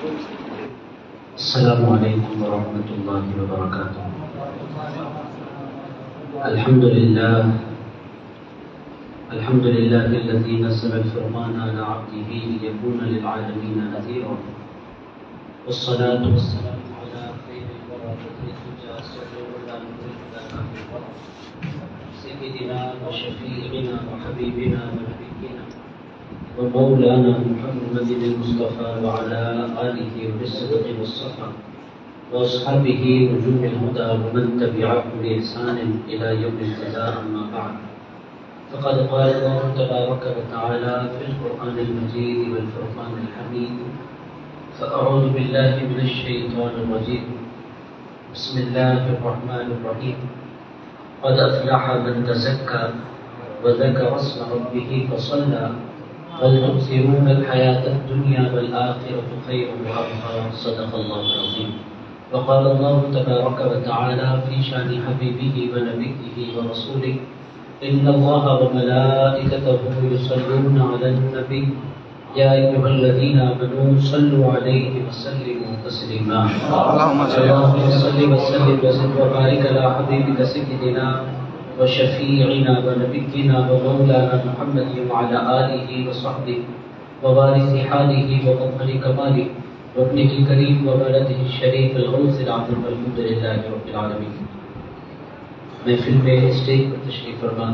السلام علیکم ورحمۃ اللہ وبرکاتہ۔ الحمد للہ الذی نزل الفرقان علی عبده لیکون للعالمین نذیرا والصلاة والسلام علی خیر الورى سیدنا وشفیعنا وحبیبنا ونبینا ومولانا محمد المصطفى وعلى آله بالصدق والصفا وأصحابه نجوم الهدى ومن تبعهم بإحسان إلى يوم الجزاء، أما بعد، فقد قال الله تبارك وتعالى في القرآن المجيد والفرقان الحميد: فأعوذ بالله من الشيطان الرجيم، بسم الله الرحمن الرحيم، قد أفلح من تزكى وذكر اسم ربه فصلى بل تؤثرون الحياة الدنيا والآخرة خير وأبقى، صدق الله العظيم۔ وقال الله تبارك وتعالى في شأن حبيبه ونبيه ورسوله: إن الله وملائكته يصلون على النبي يا أيها الذين آمنوا صلوا عليه وسلموا تسليما۔ اللهم صل وسلم وزد وبارك على حبيبك سيدنا وشفيعنا ونبينا ومولانا محمد وعلى آله وصحبه ووارث حاله ومظهر كماله وابنه الكريم وولده الشريف الغوث العظيم، والحمد لله رب العالمين۔ محفل میں اسٹیج پر تشریف فرما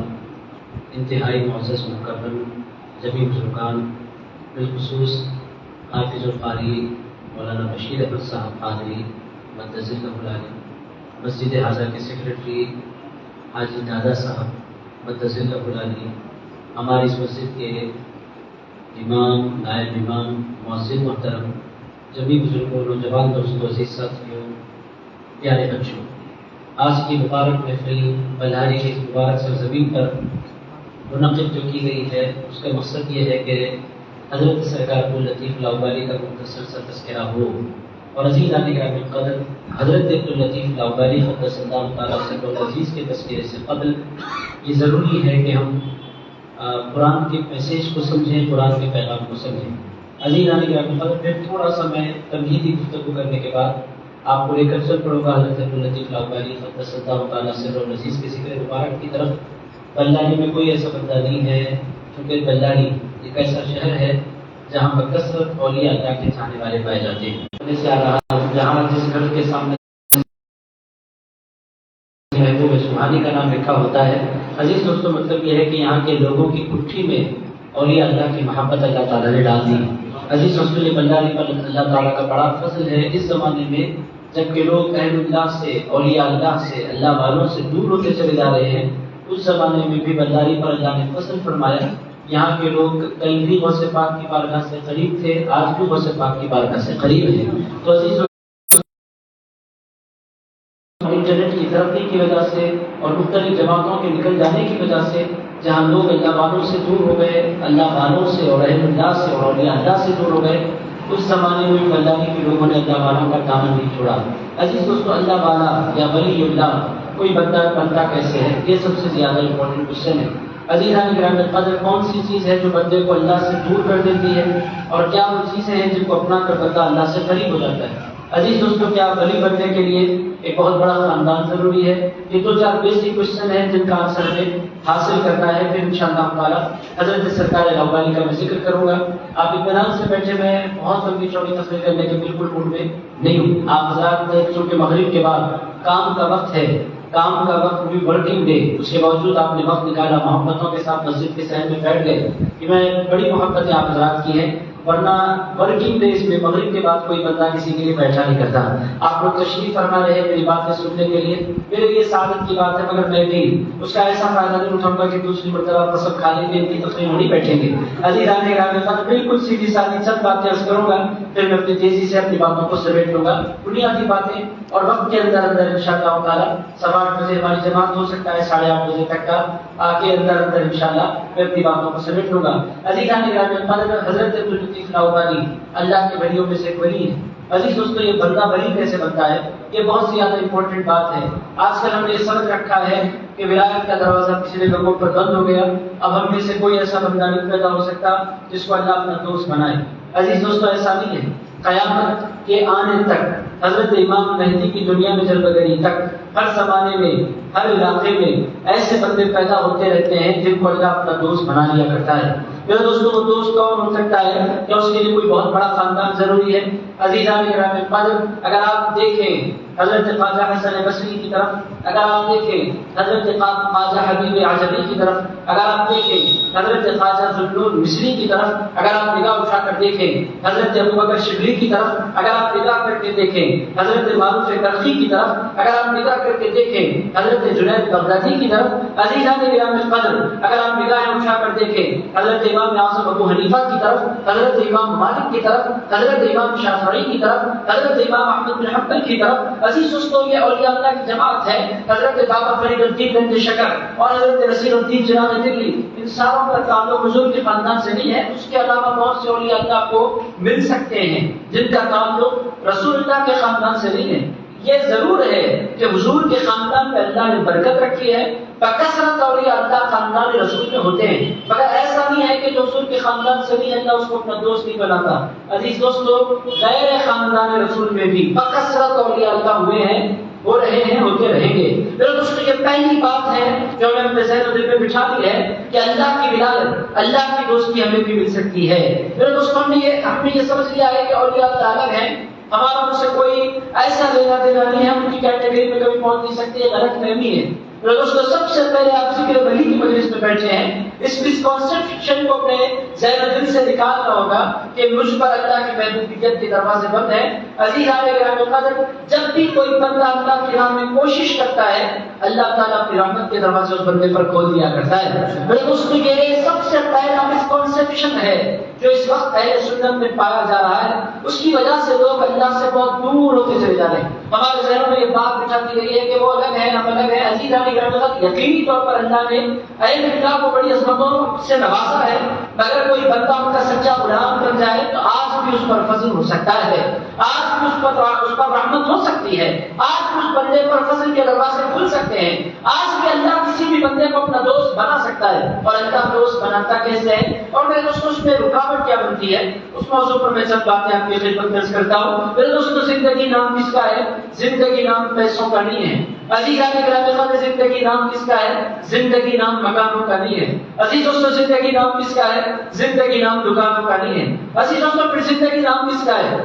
انتہائی معزز مکرم جمیع بزرگان، بالخصوص حافظ القاری مولانا بشیر احمد صاحب قادری مدث اللہ العالی، مسجد حاضر کے سیکرٹری حاجی دادا صاحب مدث اللہ العالی، ہماری اس مسجد کے امام، نائب امام، مؤذن محترم، جمیع بزرگوں، نوجوان دوستوں، عزیز ساتھیوں، پیارے بچوں، آج کی مبارک محفل بلہاری کی اس مبارک سرزمین پر منعقد جو کی گئی ہے، اس کا مقصد یہ ہے کہ حضرت سرکار عبداللطیف لاہوری کا مختصر سا تذکرہ ہو، اور عزیزان گرامی القدر حضرت عبداللطیف لاہوری قدس اللہ تعالیٰ سر العزیز کے تذکرے سے قبل یہ ضروری ہے کہ ہم قرآن کے میسیج کو سمجھیں، قرآن کے پیغام کو سمجھیں۔ عزیزان گرامی القدر پھر تھوڑا سا میں تمہیدی گفتگو کرنے کے بعد آپ کو لے کر چل پڑوں گا حضرت عبداللطیف لاہوری قدس اللہ تعالیٰ سر العزیز کے ذکر مبارک کی طرف۔ بلاری میں کوئی ایسا بندہ نہیں ہے، کیونکہ بلاری ایک ایسا شہر ہے جہاں بکثرت اولیاء اللہ کے چاہنے والے پائے جاتے ہیں۔ سے آ رہا جہاں جس گھر کے سامنے محبوب سبحانی کا نام لکھا ہوتا ہے، عزیز دوستوں، مطلب یہ ہے کہ یہاں کے لوگوں کی کٹھی میں اولیاء اللہ کی محبت اللہ تعالیٰ نے ڈال دی۔ عزیز دوستوں، یہ بلاری پر اللہ تعالیٰ کا بڑا فضل ہے اس زمانے میں، جب کہ لوگ اہل اللہ سے، اولیاء اللہ سے، اللہ والوں سے دور ہوتے چلے جا رہے ہیں، اس زمانے میں بھی بلاری پر اللہ نے فضل فرمایا۔ یہاں کے لوگ کل بھی غوث پاک کی بارگاہ سے قریب تھے، آج بھی غوث پاک کی بارگاہ سے قریب ہیں۔ تو عزیزوں، انٹرنیٹ کی ترقی کی وجہ سے اور مختلف جماعتوں کے نکل جانے کی وجہ سے جہاں لوگ اللہ والوں سے دور ہو گئے، اللہ والوں سے اور اہل اللہ سے اور اولیاء اللہ سے دور ہو گئے، اس زمانے میں بلاری کے لوگوں نے اللہ والوں کا دامن نہیں چھوڑا۔ عزیز دوستوں، اللہ والا یا ولی اللہ کوئی بندہ کیسے ہے، یہ سب سے زیادہ امپورٹنٹ کوشچن ہے۔ عزیزان گرامی القدر، کون سی چیز ہے جو بندے کو اللہ سے دور کر دیتی ہے، اور کیا وہ چیزیں ہیں جن کو اپنا کر بندہ اللہ سے قریب ہو جاتا ہے؟ عزیز دوستوں، کیا ولی بننے کے لیے ایک بہت بڑا خاندان ضروری ہے؟ یہ دو چار بیسک کوشچن ہیں جن کا آنسر ہمیں حاصل کرنا ہے، پھر انشاءاللہ تعالیٰ حضرت سرکار لاہوری کا میں ذکر کروں گا۔ آپ اطمینان سے بیٹھے، میں بہت لمبی چوڑی تقریر کرنے کے بالکل موڈ میں نہیں ہوں۔ آپ حضرات چونکہ مغرب کے بعد کام کا وقت ہے، کام کا وقت بھی ورکنگ ڈے، اس کے باوجود آپ نے وقت نکالا، محبتوں کے ساتھ مسجد کے صحن میں بیٹھ گئے، کہ میں بڑی محبتیں آپ حضرات کی ہیں، ورنہ ورکنگ ڈیز میں مغرب کے بعد کوئی بندہ کسی کے لیے بیٹھا نہیں کرتا۔ آپ لوگ تشریف فرما رہے ہیں میری باتیں سننے کے لیے، میرے لیے سعادت کی بات ہے، مگر میں بھی اس کا ایسا فائدہ نہیں اٹھاؤں گا کہ دوسری مرتبہ قسم کھا لیں گے، ان کی تقریر نہیں بیٹھیں گے۔ عزیزان گرامی القدر، بالکل سیدھی سادھی چند باتیں عرض کروں گا، پھر میں اپنی تیزی سے اپنی باتوں کو سمیٹ لوں گا، بنیادی باتیں، اور وقت کے اندر انشاءاللہ تعالیٰ 8:15 بجے ہماری جماعت ہو سکتا ہے، 8:30 بجے تک کا آگے اندر انشاءاللہ میں اپنی باتوں کو سمیٹ لوں گا۔ عزیزان گرامی القدر، حضرت عبداللطیف لاہوری اللہ کے ولیوں میں سے ایک ولی ہے۔ عزیز دوستو، یہ بندہ ولی کیسے بنتا ہے، یہ بہت زیادہ امپورٹنٹ بات ہے۔ آج کل ہم نے یہ سمجھ رکھا ہے کہ ولایت کا دروازہ پچھلے لوگوں پر بند ہو گیا، اب ہم میں سے کوئی ایسا بندہ نہیں پیدا ہو سکتا جس کو اللہ اپنا دوست بنائے۔ عزیز دوستو، ایسا نہیں ہے۔ قیامت کے آنے تک، حضرت امام مہدی کی دنیا میں جلوگری تک، ہر زمانے میں ہر علاقے میں ایسے بندے پیدا ہوتے رہتے ہیں جن کو اللہ اپنا دوست بنا لیا کرتا ہے۔ میرے دوستوں، وہ دوست کون ہو سکتا ہے؟ کیا اس کے لیے کوئی بہت بڑا خاندان ضروری ہے؟ عزیزان کرام قدر، اگر آپ دیکھیں حضرت خواجہ حسن بصری کی طرف، اگر آپ دیکھیں حضرت خواجہ حبیب عجمی کی طرف، اگر آپ دیکھیں حضرت خواجہ ذوالنور مصری کی طرف، اگر آپ نگاہ اٹھا کر دیکھیں حضرت ابوبکر شبلی کی طرف، اگر آپ نگاہ کر کے دیکھیں حضرت معروف کرخی کی طرف، اگر آپ نگاہ کر کے دیکھیں حضرت جنید بغدادی کی طرف، عزیزان کرام قدر اگر آپ نگاہیں اٹھا کر دیکھیں حضرت امام اعظم ابو حنیفہ کی طرف، حضرت امام مالک کی طرف، حضرت امام شافعی کی طرف، حضرت امام احمد بن حنبل کی طرف، عزیز دوستوں یہ اولیاء اللہ کی جماعت ہے۔ حضرت بابا فرید الدین گنج شکر اور حضرت نصیر الدین جناح دلی، ان ساروں کا تعلق حضور کے خاندان سے نہیں ہے، اس کے علاوہ بہت سے اولیاء اللہ کو مل سکتے ہیں جن کا تعلق رسول اللہ کے خاندان سے نہیں ہے۔ یہ ضرور ہے کہ حضور کے خاندان میں اللہ نے برکت رکھی ہے، بکثرت اولیاء اللہ خاندان رسول میں ہوتے ہیں، مگر ایسا نہیں ہے کہ جو حضور کے خاندان سے نہیں ہے اللہ اس کو اپنا دوست نہیں بناتا۔ عزیز دوستو، غیر خاندان رسول میں بھی بکثرت اولیاء اللہ ہوئے ہیں، ہو رہے ہیں، ہوتے رہیں گے۔ میرے دوستو، یہ پہلی بات ہے جو ہمیں اپنے ذہن و دل میں بٹھا دی ہے کہ اللہ کی ولایت، اللہ کی دوستی ہمیں بھی مل سکتی ہے۔ میرے دوستو، ہم نے یہ سمجھ لیا ہے کہ اولیاء اللہ الگ ہیں، ہمارا ان سے کوئی ایسا لینا دینا نہیں ہے، ہم ان کی کیٹیگری میں کبھی پہنچ نہیں سکتے، یہ غلط فہمی ہے۔ دوستو، سب سے پہلے آپ ذکر ولی کی مجلس میں بیٹھے ہیں، اس مسکنسپشن کو اپنے ذہن و دل سے نکالنا ہوگا کہ مجھ پر اللہ کی محبوبیت کے دروازے بند ہیں۔ عزیزان کرام قدر، جب بھی کوئی بندہ اللہ کی راہ میں کوشش کرتا ہے اللہ تعالیٰ اپنی رحمت کے دروازے اس بندے پر کھول دیا کرتا ہے۔ میرے دوستو، یہ سب سے پہلا مسکنسپشن ہے جو اس وقت اہل سنت میں پایا جا رہا ہے، اس کی وجہ سے لوگ اللہ سے بہت دور ہوتے چلے جا رہے ہیں۔ ہمارے ذہنوں میں یہ بات بٹھا دی گئی ہے کہ وہ الگ ہے، ہم الگ ہیں۔ عزیزان کرام، یقینی طور پر اللہ نے اہل اللہ کو بڑی عظمتوں سے نوازا ہے، مگر کوئی بندہ ان کا سچا غلام بن جائے تو آج بھی اس پر فضل ہو سکتا ہے، آج بھی اس پر رحمت ہو سکتی ہے، آج بھی اس بندے پر فضل کے دروازے کھل سکتے ہیں، آج بھی اللہ کسی بھی بندے کو اپنا دوست بنا سکتا ہے۔ اور اللہ دوست بناتا کیسے ہے؟ اور میرے دوستوں، اس میں رکاوٹ کیا بنتی ہے اس موضوع پر میں چند باتیں آپ کی خدمت میں عرض کرتا ہوں۔ میرے دوستوں، زندگی نام کس کا ہے؟ زندگی نام پیسوں کا نہیں ہے۔ عزیزان کرام، زندگی نام کس کا ہے؟ زندگی نام مکانوں کا نہیں ہے۔ عزیز دوستوں، زندگی نام کس کا ہے؟ زندگی نام دکانوں کا نہیں ہے۔ عزیز دوستوں، پھر زندگی نام کس کا ہے؟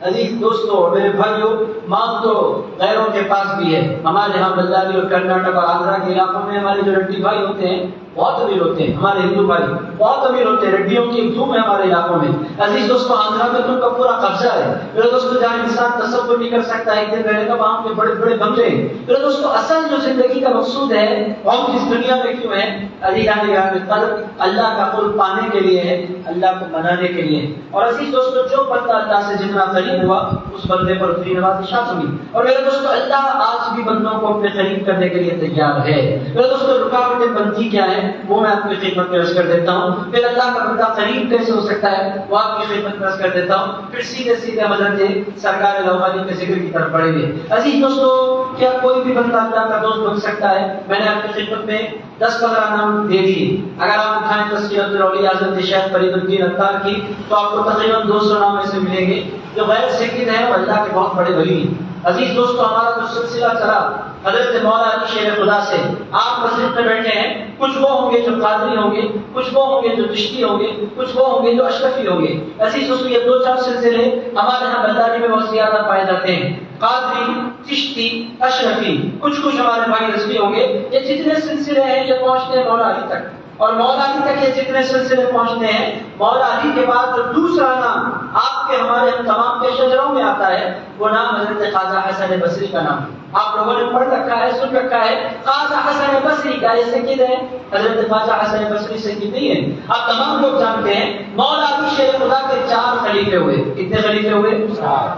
عزیز دوستوں میرے بھائیوں، مال تو غیروں کے پاس بھی ہے۔ ہمارے یہاں بلداری اور کرناٹک اور آندھرا کے علاقوں میں ہمارے جو رڈی بھائی ہوتے ہیں بہت امیر ہوتے ہیں، ہمارے ہندو بھائی بہت امیر ہوتے ہیں، رڈیوں کی ایک دھوم ہے ہمارے علاقوں میں۔ عزیز دوستوں، آندھرا میں تو ان کا پورا قبضہ ہے۔ میرے دوستوں، جہاں انسان تصور نہیں کر سکتا ایک دن رہنے کا، وہاں کے بڑے بڑے بنگلے۔ میرے دوستوں، اصل جو زندگی کا مقصود ہے وہ ہم اس دنیا میں کیوں ہے؟ اللہ کا قرب پانے کے لیے ہے، اللہ کو منانے کے لیے۔ اور عزیز دوستوں، جو بندہ اللہ سے جتنا قریب ہوا اس بندے پر اتنی نوازشات ہوئی۔ اور میرے دوستوں، اللہ آج بھی بندوں کو اپنے قریب کرنے کے لیے تیار ہے۔ میرے دوستوں، رکاوٹیں بنتی کیا ہے وہ میں آپ کی خدمت میں عرض کر دیتا ہوں۔ پھر اللہ کا بندہ قریب کیسے ہو سکتا ہے وہ آپ کی خدمت میں عرض کر دیتا ہوں۔ پھر سیدھے سیدھے حضرت سرکار لوہانی کے ذکر کی طرف بڑھیں گے۔ عزیز دوستوں، کیا کوئی بھی بندہ اللہ کا دوست بن سکتا ہے؟ میں نے آپ کی خدمت میں 10-15 نام دے دیے۔ اگر آپ اٹھائیں تذکرۃ الاولیاء حضرت شیخ فرید الدین عطار کی تو آپ کو تقریباً 200 نام ایسے ملیں گے جو غیر سید ہیں اور اللہ کے بہت بڑے ولی ہیں۔ عزیز دوستوں، ہمارا جو سلسلہ چلا حضرت مولا علی شیر خدا سے، آپ مسجد میں بیٹھے ہیں، کچھ وہ ہوں گے جو قادری ہوں گے، کچھ وہ ہوں گے جو چشتی ہوں گے، کچھ وہ ہوں گے جو اشرفی ہوں گے۔ عزیز دوستوں، یہ 2-4 سلسلے ہمارے یہاں بلداری میں بہت زیادہ پائے جاتے ہیں، قادری، چشتی، اشرفی، کچھ ہمارے بھائی رضوی ہوں گے۔ یہ جتنے سلسلے ہیں یہ پہنچتے ہیں مولا علی تک، اور مولا علی تک یہ جتنے سلسلے پہنچتے ہیں، مولا علی کے بعد جو دوسرا نام آپ کے ہمارے تمام کے شجروں میں آتا ہے وہ نام حضرت خواجہ حسن بصری کا نام۔ آپ لوگوں نے پڑھ رکھا ہے، سن رکھا ہے، خواجہ حسن بصری کا یہ سید ہے، حضرت خواجہ حسن بصری سید نہیں ہے۔ آپ تمام لوگ جانتے ہیں مولا علی شیر خدا کے 4 خلیفے ہوئے۔ کتنے خلیفے ہوئے؟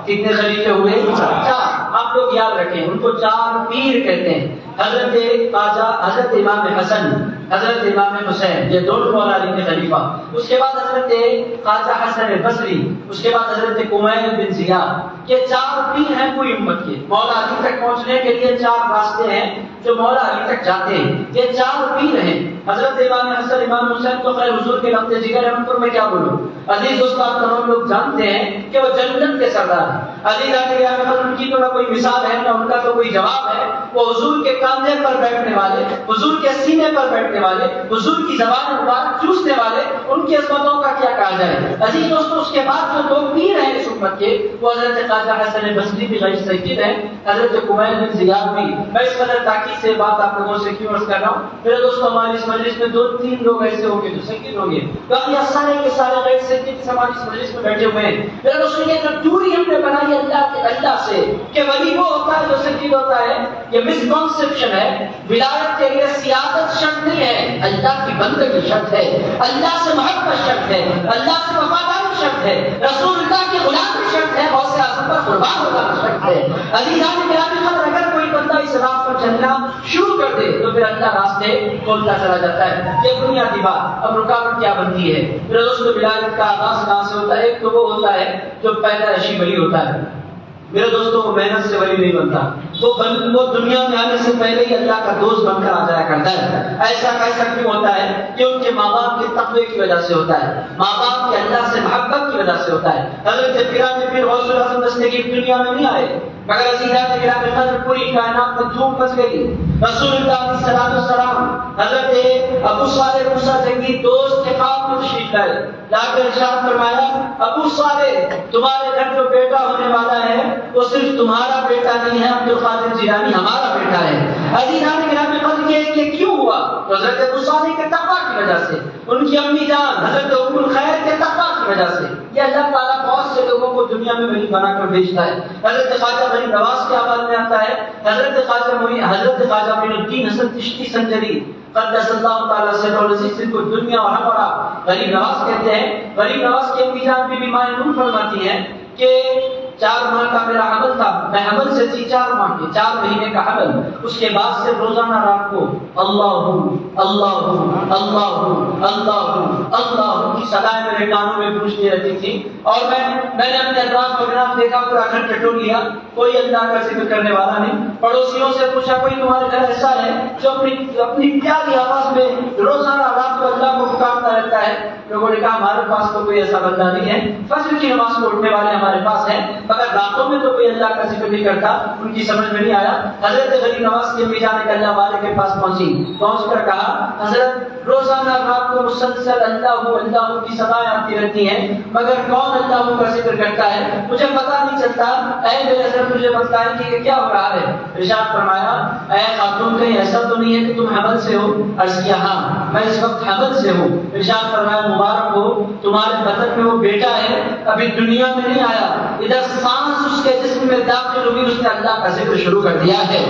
کتنے خلیفے ہوئے؟ 4۔ آپ لوگ یاد رکھیں، ان کو 4 پیر کہتے ہیں۔ حضرت خواجہ، حضرت امام حسن، حضرت امام حسین، یہ دونوں مولا علی کے خلیفہ۔ اس کے بعد حضرت خواجہ حسن بصری، اس کے بعد حضرت کمیل بن زیاد۔ یہ 4 پیر ہیں پوری امت کے۔ مولا علی تک پہنچنے کے لیے 4 راستے ہیں جو مولا علی تک جاتے ہیں۔ یہ 4 پیر ہیں۔ حضرت امام حسن امام حسین تو خیر حضور کے لفظ جگر ہے، ان پر میں کیا بولوں. عزیز دوست آپ تمام لوگ جانتے ہیں کہ وہ جنت کے سردار ہیں. عزیز ان کی تو نہ کوئی مثال ہے نہ ان کا تو کوئی جواب ہے. وہ حضور کے کاندھے پر بیٹھنے والے، حضور کے سینے پر بیٹھنے والے، حضور کی زبان مبارک چوسنے والے، ان کی عظمتوں کا کیا کہا جائے. عزیز دوستوں اس کے بعد جو دو پیر ہیں اس امت کے، وہ حضرت خواجہ حسن بصری بھی غیر سید ہیں، حضرت کمیل بن زیاد بھی. میں اس قدر تاکید سے بات آپ لوگوں سے کیوں عرض کر رہا ہوں؟ میرے دوستوں ہماری اس مجلس میں 2-3 لوگ ایسے ہوں گے جو سید ہوں گے، باقی سارے کے سارے غیر سید ہماری اس مجلس میں بیٹھے ہوئے ہیں. میرے دوستوں یہ جو دوری ہم نے بنائی اللہ سے کہ ولی وہ ہوتا ہے جو سید ہوتا ہے، یہ مسکنسپشن ہے. ولایت کے لیے سیادت شرط نہیں ہے، اللہ کی بندگی شرط ہے، اللہ سے محبت شرط ہے، اللہ سے وفاداری شرط ہے، رسول اللہ کی غلامی شرط ہے، غوث اعظم پر قربان ہونا شرط ہے. عزیزان گرامی قدر اگر کوئی بندہ اس راہ پر چلنا شروع کر دے تو پھر اللہ راستے کھولتا چلا جاتا ہے. یہ بنیادی بات. اب رکاوٹ کیا بنتی ہے؟ میرے دوستوں ولایت کا آغاز کہاں سے ہوتا ہے؟ ایک تو وہ ہوتا ہے جو پیدائشی ولی ہوتا ہے. میرے دوستوں وہ محنت سے ولی نہیں بنتا، وہ دنیا میں آنے سے پہلے ہی اللہ کا دوست بن کر آ جایا کرتا ہے. ایسا کیسا کیوں ہوتا ہے؟ کہ ان کے ماں باپ کے تقوی کی وجہ سے ہوتا ہے، ماں باپ کے اللہ سے محبت کی وجہ سے ہوتا ہے. حضرت پیر غوث الاعظم دستگیر دنیا میں نہیں آئے مگر عزیزان گرامی قدر پوری کائنات میں دھوم مچ گئی. رسول اللہ علیہ السلام حضرت ابو صالح موسیٰ جنگی دوست کے خواب میں تشریف لائے، لا کر ارشاد فرمایا ابو صالح تمہارے گھر جو بیٹا ہونے والا ہے وہ صرف تمہارا بیٹا نہیں ہے، عبد القادر جیلانی ہمارا بیٹا ہے. عزیزان گرامی قدر یہ کیوں ہوا؟ تو حضرت ابو صالح کے تقویٰ کی وجہ سے، ان کی امی جان حضرت ام الخیر کے تقویٰ کی وجہ سے. یہ اللہ تعالیٰ بہت سے لوگوں کو دنیا میں ولی بنا کر بھیجتا ہے. حضرت خواجہ غریب نواز کے حوالے میں آتا ہے حضرت خواجہ معین الدین حسن چشتی سنجری قدس اللہ تعالیٰ سے جن کو دنیا اور ہمارا غریب نواز کہتے ہیں. غریب نواز کی امی جان بھی مائنون فرماتی ہیں کہ 4 ماہ کا میرا حمل تھا، میں حمل سے تھی 4 ماہ کے 4 مہینے کا حمل. اس کے بعد سے روزانہ رات کو اللہ اللہ اللہ اللہ اللہ کی صدائیں میرے کانوں میں گونجتی رہتی تھی. اور میں نے اپنے اطراف وغیرہ دیکھا، پورا گھر ٹٹول لیا، کوئی اللہ کا ذکر کرنے والا نہیں. پڑوسیوں سے پوچھا کوئی تمہارے گھر ایسا ہے جو اپنی پیاری آواز میں روزانہ رات کو اللہ کو پکارتا رہتا ہے؟ لوگوں نے کہا ہمارے پاس تو کوئی ایسا بندہ نہیں ہے، فجر کی نماز کو اٹھنے والے ہمارے پاس ہیں مگر راتوں میں تو کوئی اللہ کا ذکر نہیں کرتا. ان کی سمجھ میں نہیں آیا. حضرت غریب نواز کی امی جان اللہ والے کے پاس پہنچ کر کہا حضرت روزانہ رات کو مسلسل اللہ کی صدائیں آتی رہتی ہیں مگر کون اللہ کا ذکر کرتا ہے؟ مجھے پتا نہیں چلتا. اے میرے حضرت مجھے بتائیں کہ یہ کیا ہو رہا ہے. ارشاد فرمایا اے خاتون کہیں ایسا تو نہیں ہے کہ تم حمل سے ہو؟ عرض کیا ہاں میں اس وقت حمل سے ہوں. ارشاد فرمایا مبارک ہو تمہارے بدن میں وہ بیٹا ہے ابھی دنیا میں نہیں آیا، ادھر سانس اس کے جسم میں داخل ہوئی اس نے اللہ کا ذکر شروع کر دیا ہے.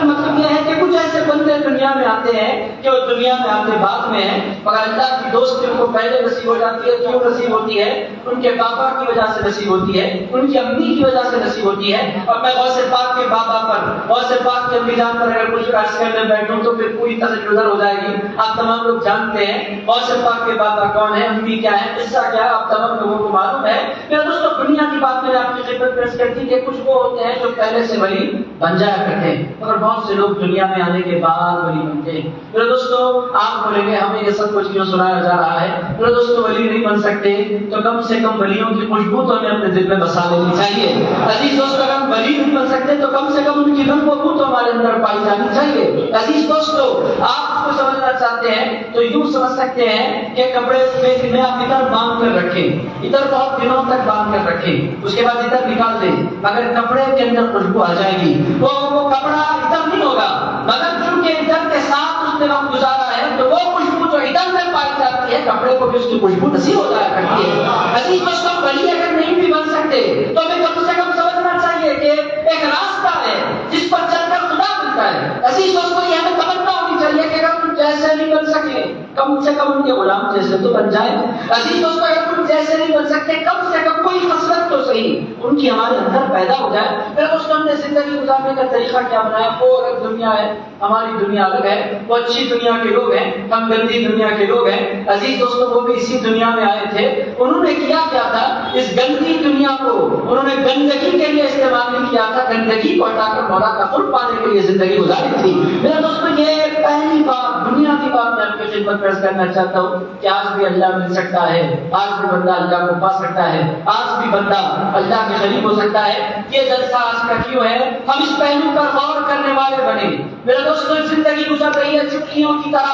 مطلب یہ ہے کہ کچھ ایسے بندے دنیا میں آتے ہیں کہ وہ دنیا میں آتے بعد میں ہیں مگر اللہ کی دوستی ان کو پہلے نصیب ہو جاتی ہے. کیوں نصیب ہوتی ہے؟ ان کے بابا کی وجہ سے نصیب ہوتی ہے، ان کی امی کی وجہ سے نصیب ہوتی ہے. اور میں غوث پاک کے بابا پر، غوث پاک کے امی جان پر اگر کچھ عرض کرنے بیٹھوں تو پھر پوری طرح گزر ہو جائے گی. آپ تمام لوگ جانتے ہیں غوث پاک کے بابا کون ہے، امی کیا ہے، قصہ کیا ہے، آپ تمام لوگوں کو معلوم ہے. میرے دوستوں بنیادی بات میں آپ کی خدمت پیش کرتی کہ کچھ وہ ہوتے ہیں جو پہلے سے ولی بن جایا کرتے ہیں مگر بہت سے لوگ دنیا میں آنے کے بعد ولی بنتے ہیں. میرے دوستوں آپ بولیں گے ہمیں یہ سب کچھ کیوں سنایا جا رہا ہے؟ میرے دوستوں ولی نہیں بن سکتے تو کم سے کم ولیوں کی خوشبو تو ہمیں اپنے دل میں بسا لینی چاہیے. عزیز دوستوں اگر ہم ولی نہیں بن سکتے تو کم سے کم ان کی بو تو ہمارے اندر پائی جانی چاہیے. عزیز دوستوں آپ کو سمجھنا چاہتے ہیں تو یوں سمجھ سکتے ہیں کہ کپڑے میں آپ ادھر باندھ کر رکھیں، ادھر بہت دنوں تک باندھ کر رکھیں، اس کے بعد ادھر نکال دیں مگر کپڑے کے اندر خوشبو آ جائے گی. وہ کپڑا ادھر نہیں ہوگا مگر چونکہ ادھر کے ساتھ اس نے وقت گزارا ہے تو وہ خوشبو جو ادھر میں پائی جاتی ہے کپڑے کو بھی اس کی خوشبو نصیب ہو جایا کرتی ہے. عزیز دوستوں ولی اگر نہیں بھی بن سکتے تو ہمیں کم سے کم سمجھنا چاہیے کہ ایک راستہ ہے جس پر چل کر خدا ملتا ہے. عزیز دوستوں یہ ہمیں تمنا ہونی چاہیے کہ اگر تم جیسے نہیں بن سکے کم سے کم ان کے غلام جیسے تو بن جائے. عزیز دوستوں اگر تم جیسے نہیں بن سکتے کم سے کم کوئی خصلت تو صحیح ان کی ہمارے اندر پیدا ہو جائے. پھر اس ہم نے زندگی گزارنے کا طریقہ کیا بنایا؟ وہ الگ دنیا ہے، ہماری دنیا الگ ہے. وہ اچھی دنیا کے لوگ ہیں، ہم گندی دنیا کے لوگ ہیں. عزیز دوستوں وہ بھی اسی دنیا میں آئے تھے. انہوں نے کیا تھا؟ اس گندی دنیا کو انہوں نے گندگی کے لیے استعمال نہیں کیا تھا، گندگی کو ہٹا کر مولا کا قرب پانے کے لیے زندگی گزاری تھی. میرے دوستوں یہ پہلی بات دنیا آخری بات میں آپ کی خدمت پیش کرنا چاہتا ہوں کہ آج بھی اللہ مل سکتا ہے، آج بھی بندہ اللہ کو پا سکتا ہے، آج بھی بندہ اللہ کے قریب ہو سکتا ہے۔ یہ جلسہ آج کا کیوں ہے؟ ہم اس پہلو پر غور کرنے والے بنے۔ میرے دوستوں، زندگی گزر رہی ہے چٹکیوں کی طرح،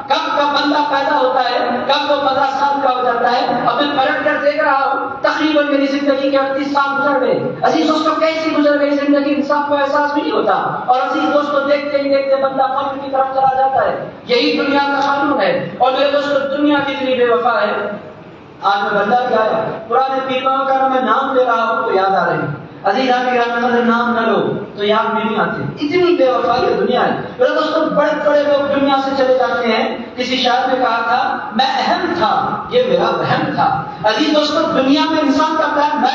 کب کب بندہ پیدا ہوتا ہے، کب وہ 15 سال کا ہو جاتا ہے۔ اب میں پلٹ کر دیکھ رہا ہوں تقریباً میری زندگی کے 38 سال گزر گئے۔ عزیز دوستوں، کیسی گزر گئی زندگی انسان کو احساس بھی نہیں ہوتا، اور عزیز دوستوں دیکھتے ہی دیکھتے بندہ قبر کی طرف چلا جاتا ہے۔ یہی دنیا کا قانون ہے۔ اور میرے دوستوں، دنیا کتنی بے وفا ہے۔ آج میں بندہ کیا ہے، پرانے پیروں کا میں نام لے رہا ہوں تو یاد آ رہے ہیں، عزیز آپ کے نام نہ لو تو یاد بھی نہیں آتے۔ اتنی بے وفا یہ دنیا ہے۔ میرے دوستوں، بڑے بڑے لوگ دنیا سے چلے جاتے ہیں۔ کسی شاعر نے کہا تھا، میں اہم تھا یہ میرا وہم تھا۔ عزیز دوستوں، دنیا میں انسان کا پلان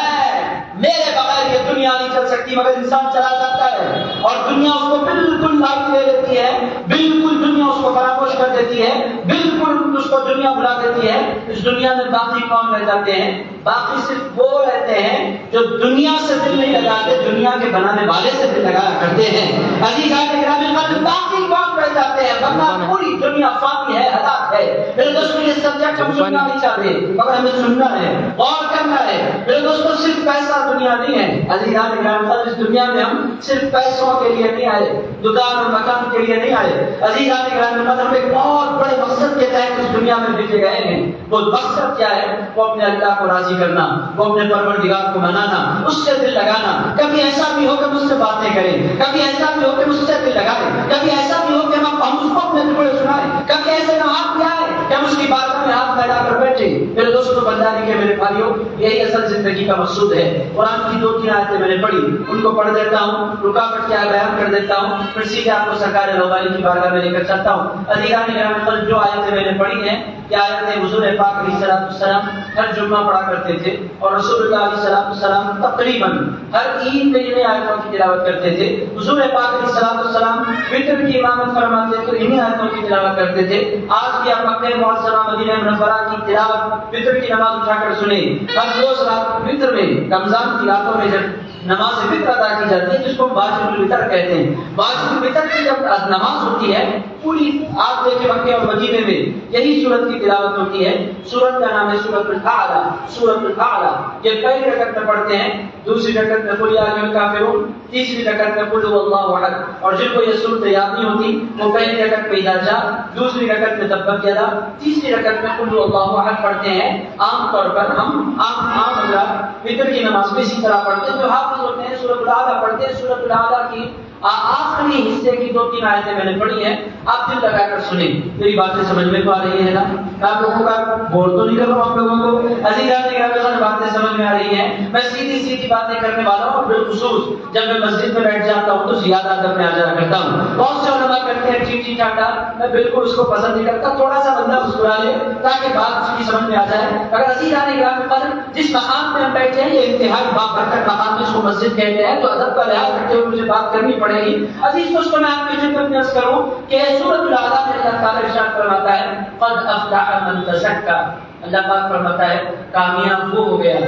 میرے بغیر یہ دنیا نہیں چل سکتی، مگر انسان چلا جاتا ہے اور دنیا اس کو بالکل لائٹ لے لیتی ہے، بالکل دنیا اس کو فراموش کر دیتی ہے، بالکل اس کو دنیا بھلا دیتی ہے۔ اس دنیا میں باقی کون رہ جاتے ہیں؟ باقی صرف وہ رہتے ہیں جو دنیا سے دل نہیں لگاتے، دنیا کے بنانے والے سے دل لگایا کرتے ہیں۔ عزیزان گرامی، باقی کون رہ جاتے ہیں؟ ورنہ پوری دنیا فانی ہے، ہلاک ہے۔ میرے دوستوں، یہ سبجیکٹ ہم سننا نہیں چاہتے، مگر ہمیں سننا ہے، غور کرنا ہے۔ میرے دوستوں، صرف پیسہ دنیا نہیں ہے۔ عزیزان گرامی، اس دنیا میں ہم صرف پیسوں کے لیے نہیں آئے، دکان اور مکان کے لیے نہیں آئے۔ عزیزان گرامی، ہم ایک بہت بڑے مقصد کے تحت اس دنیا میں بھیجے گئے ہیں۔ وہ مقصد کیا ہے؟ وہ اپنے اللہ کو راضی کرنا، وہ اپنے پروردگار کو منانا، اس سے دل لگانا۔ کبھی ایسا بھی ہو کہ مجھ سے باتیں کریں، کبھی ایسا بھی ہو کہ مجھ سے دل لگائیں، کبھی ایسا بھی ہو کہ ہم اس کو اپنے ٹکڑے سنائیں، کبھی ایسے لمحات بھی آئے کہ ہم اس کی بارگاہ میں ہاتھ پھیلا کر بیٹھے۔ میرے دوستوں، بنداری کے میرے بھائیوں، یہی اصل زندگی کا مقصود ہے۔ قرآن کی 2-3 آیتیں میں نے پڑھی، ان کو پڑھ دیتا ہوں، رکاوٹ کیا بیان کر دیتا ہوں، پھر سیدھے آپ کو سرکار روحانی کی بارگاہ میں لے کر چلتا ہوں۔ عزیزان گرامی، جو آیتیں میں نے پڑھی ہیں، یہ آیتیں حضور پاک علیہ السلام ہر جمعہ پڑھا کرتے تھے، اور رسول اللہ علیہ السلام تقریباً ہر عید میں انہیں آیتوں کی تلاوت کرتے تھے۔ حضور پاک علیہ السلام وطر کی امامت فرماتے تو انہیں آیتوں کی تلاوت کرتے تھے۔ آج بھی آپ مکہ معظمہ مدینہ منورہ کی تلاوت وطر کی نماز اٹھا کر سنیں۔ ہر روز رات وطر میں، رمضان کی راتوں میں جب نماز وطر ادا کی جاتی ہے، جس کو واجب الوطر کہتے ہیں، واجب الوطر کی جب نماز ہوتی ہے، پوری آپ دیکھیں مکہ اور مدینے میں یہی سورت کی تلاوت ہوتی ہے۔ سورت کا نام ہے سورۃ الاعلیٰ۔ سورۃ الاعلیٰ یہ پہلی رکعت میں پڑھتے ہیں، دوسری رکعت میں قل یا ایھا الکافرون، تیسری رکعت میں قل ھو اللہ احد۔ اور جن کو یہ سورت یاد نہیں ہوتی وہ پہلی رکعت میں اذا جاء، دوسری رکعت میں تبت یدا، تیسری رکعت میں قل ھو اللہ احد پڑھتے ہیں۔ عام طور پر ہم عام حضرات وتر کی نماز میں اسی طرح پڑھتے ہیں۔ جو حافظ ہوتے ہیں سورۃ الاعلیٰ پڑھتے ہیں۔ سورۃ الاعلیٰ کی آخری حصے کی 2-3 آیتیں میں نے پڑھی ہیں، آپ دل لگا کر سنیں۔ میری باتیں سمجھ میں تو آ رہی ہے نا؟ آپ لوگوں کا بور تو نہیں کر رہا ہوں آپ لوگوں کو؟ عزیزان گرامی، باتیں سمجھ میں آ رہی ہیں؟ میں سیدھی سیدھی باتیں کرنے والا ہوں، اور بالخصوص جب میں مسجد میں بیٹھ جاتا ہوں تو زیادہ ادب میں آ جایا کرتا ہوں۔ بہت سے علماء کرتے ہیں چیچی چاٹا، میں بالکل اس کو پسند نہیں کرتا۔ تھوڑا سا بندہ مسکرا لے تاکہ بات اس کی سمجھ میں آ جائے۔ اگر عزیزان گرامی، جس مقام پہ ہم بیٹھے ہیں یہ انتہائی بابرکت مقام ہے، اس کو مسجد کہتے ہیں، تو ادب کا لحاظ رکھتے ہوئے مجھے بات کرنی پڑے گی۔ عزیز دوستوں، میں آپ کی خدمت میں عرض کروں کہ سورۃ الاعلیٰ میں اللہ تعالیٰ ارشاد فرماتا ہے قد افلح من تزکیٰ۔ اللہ پاک فرماتا ہے کامیاب وہ ہو گیا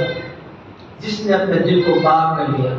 جس نے اپنے دل کو پاک کر لیا۔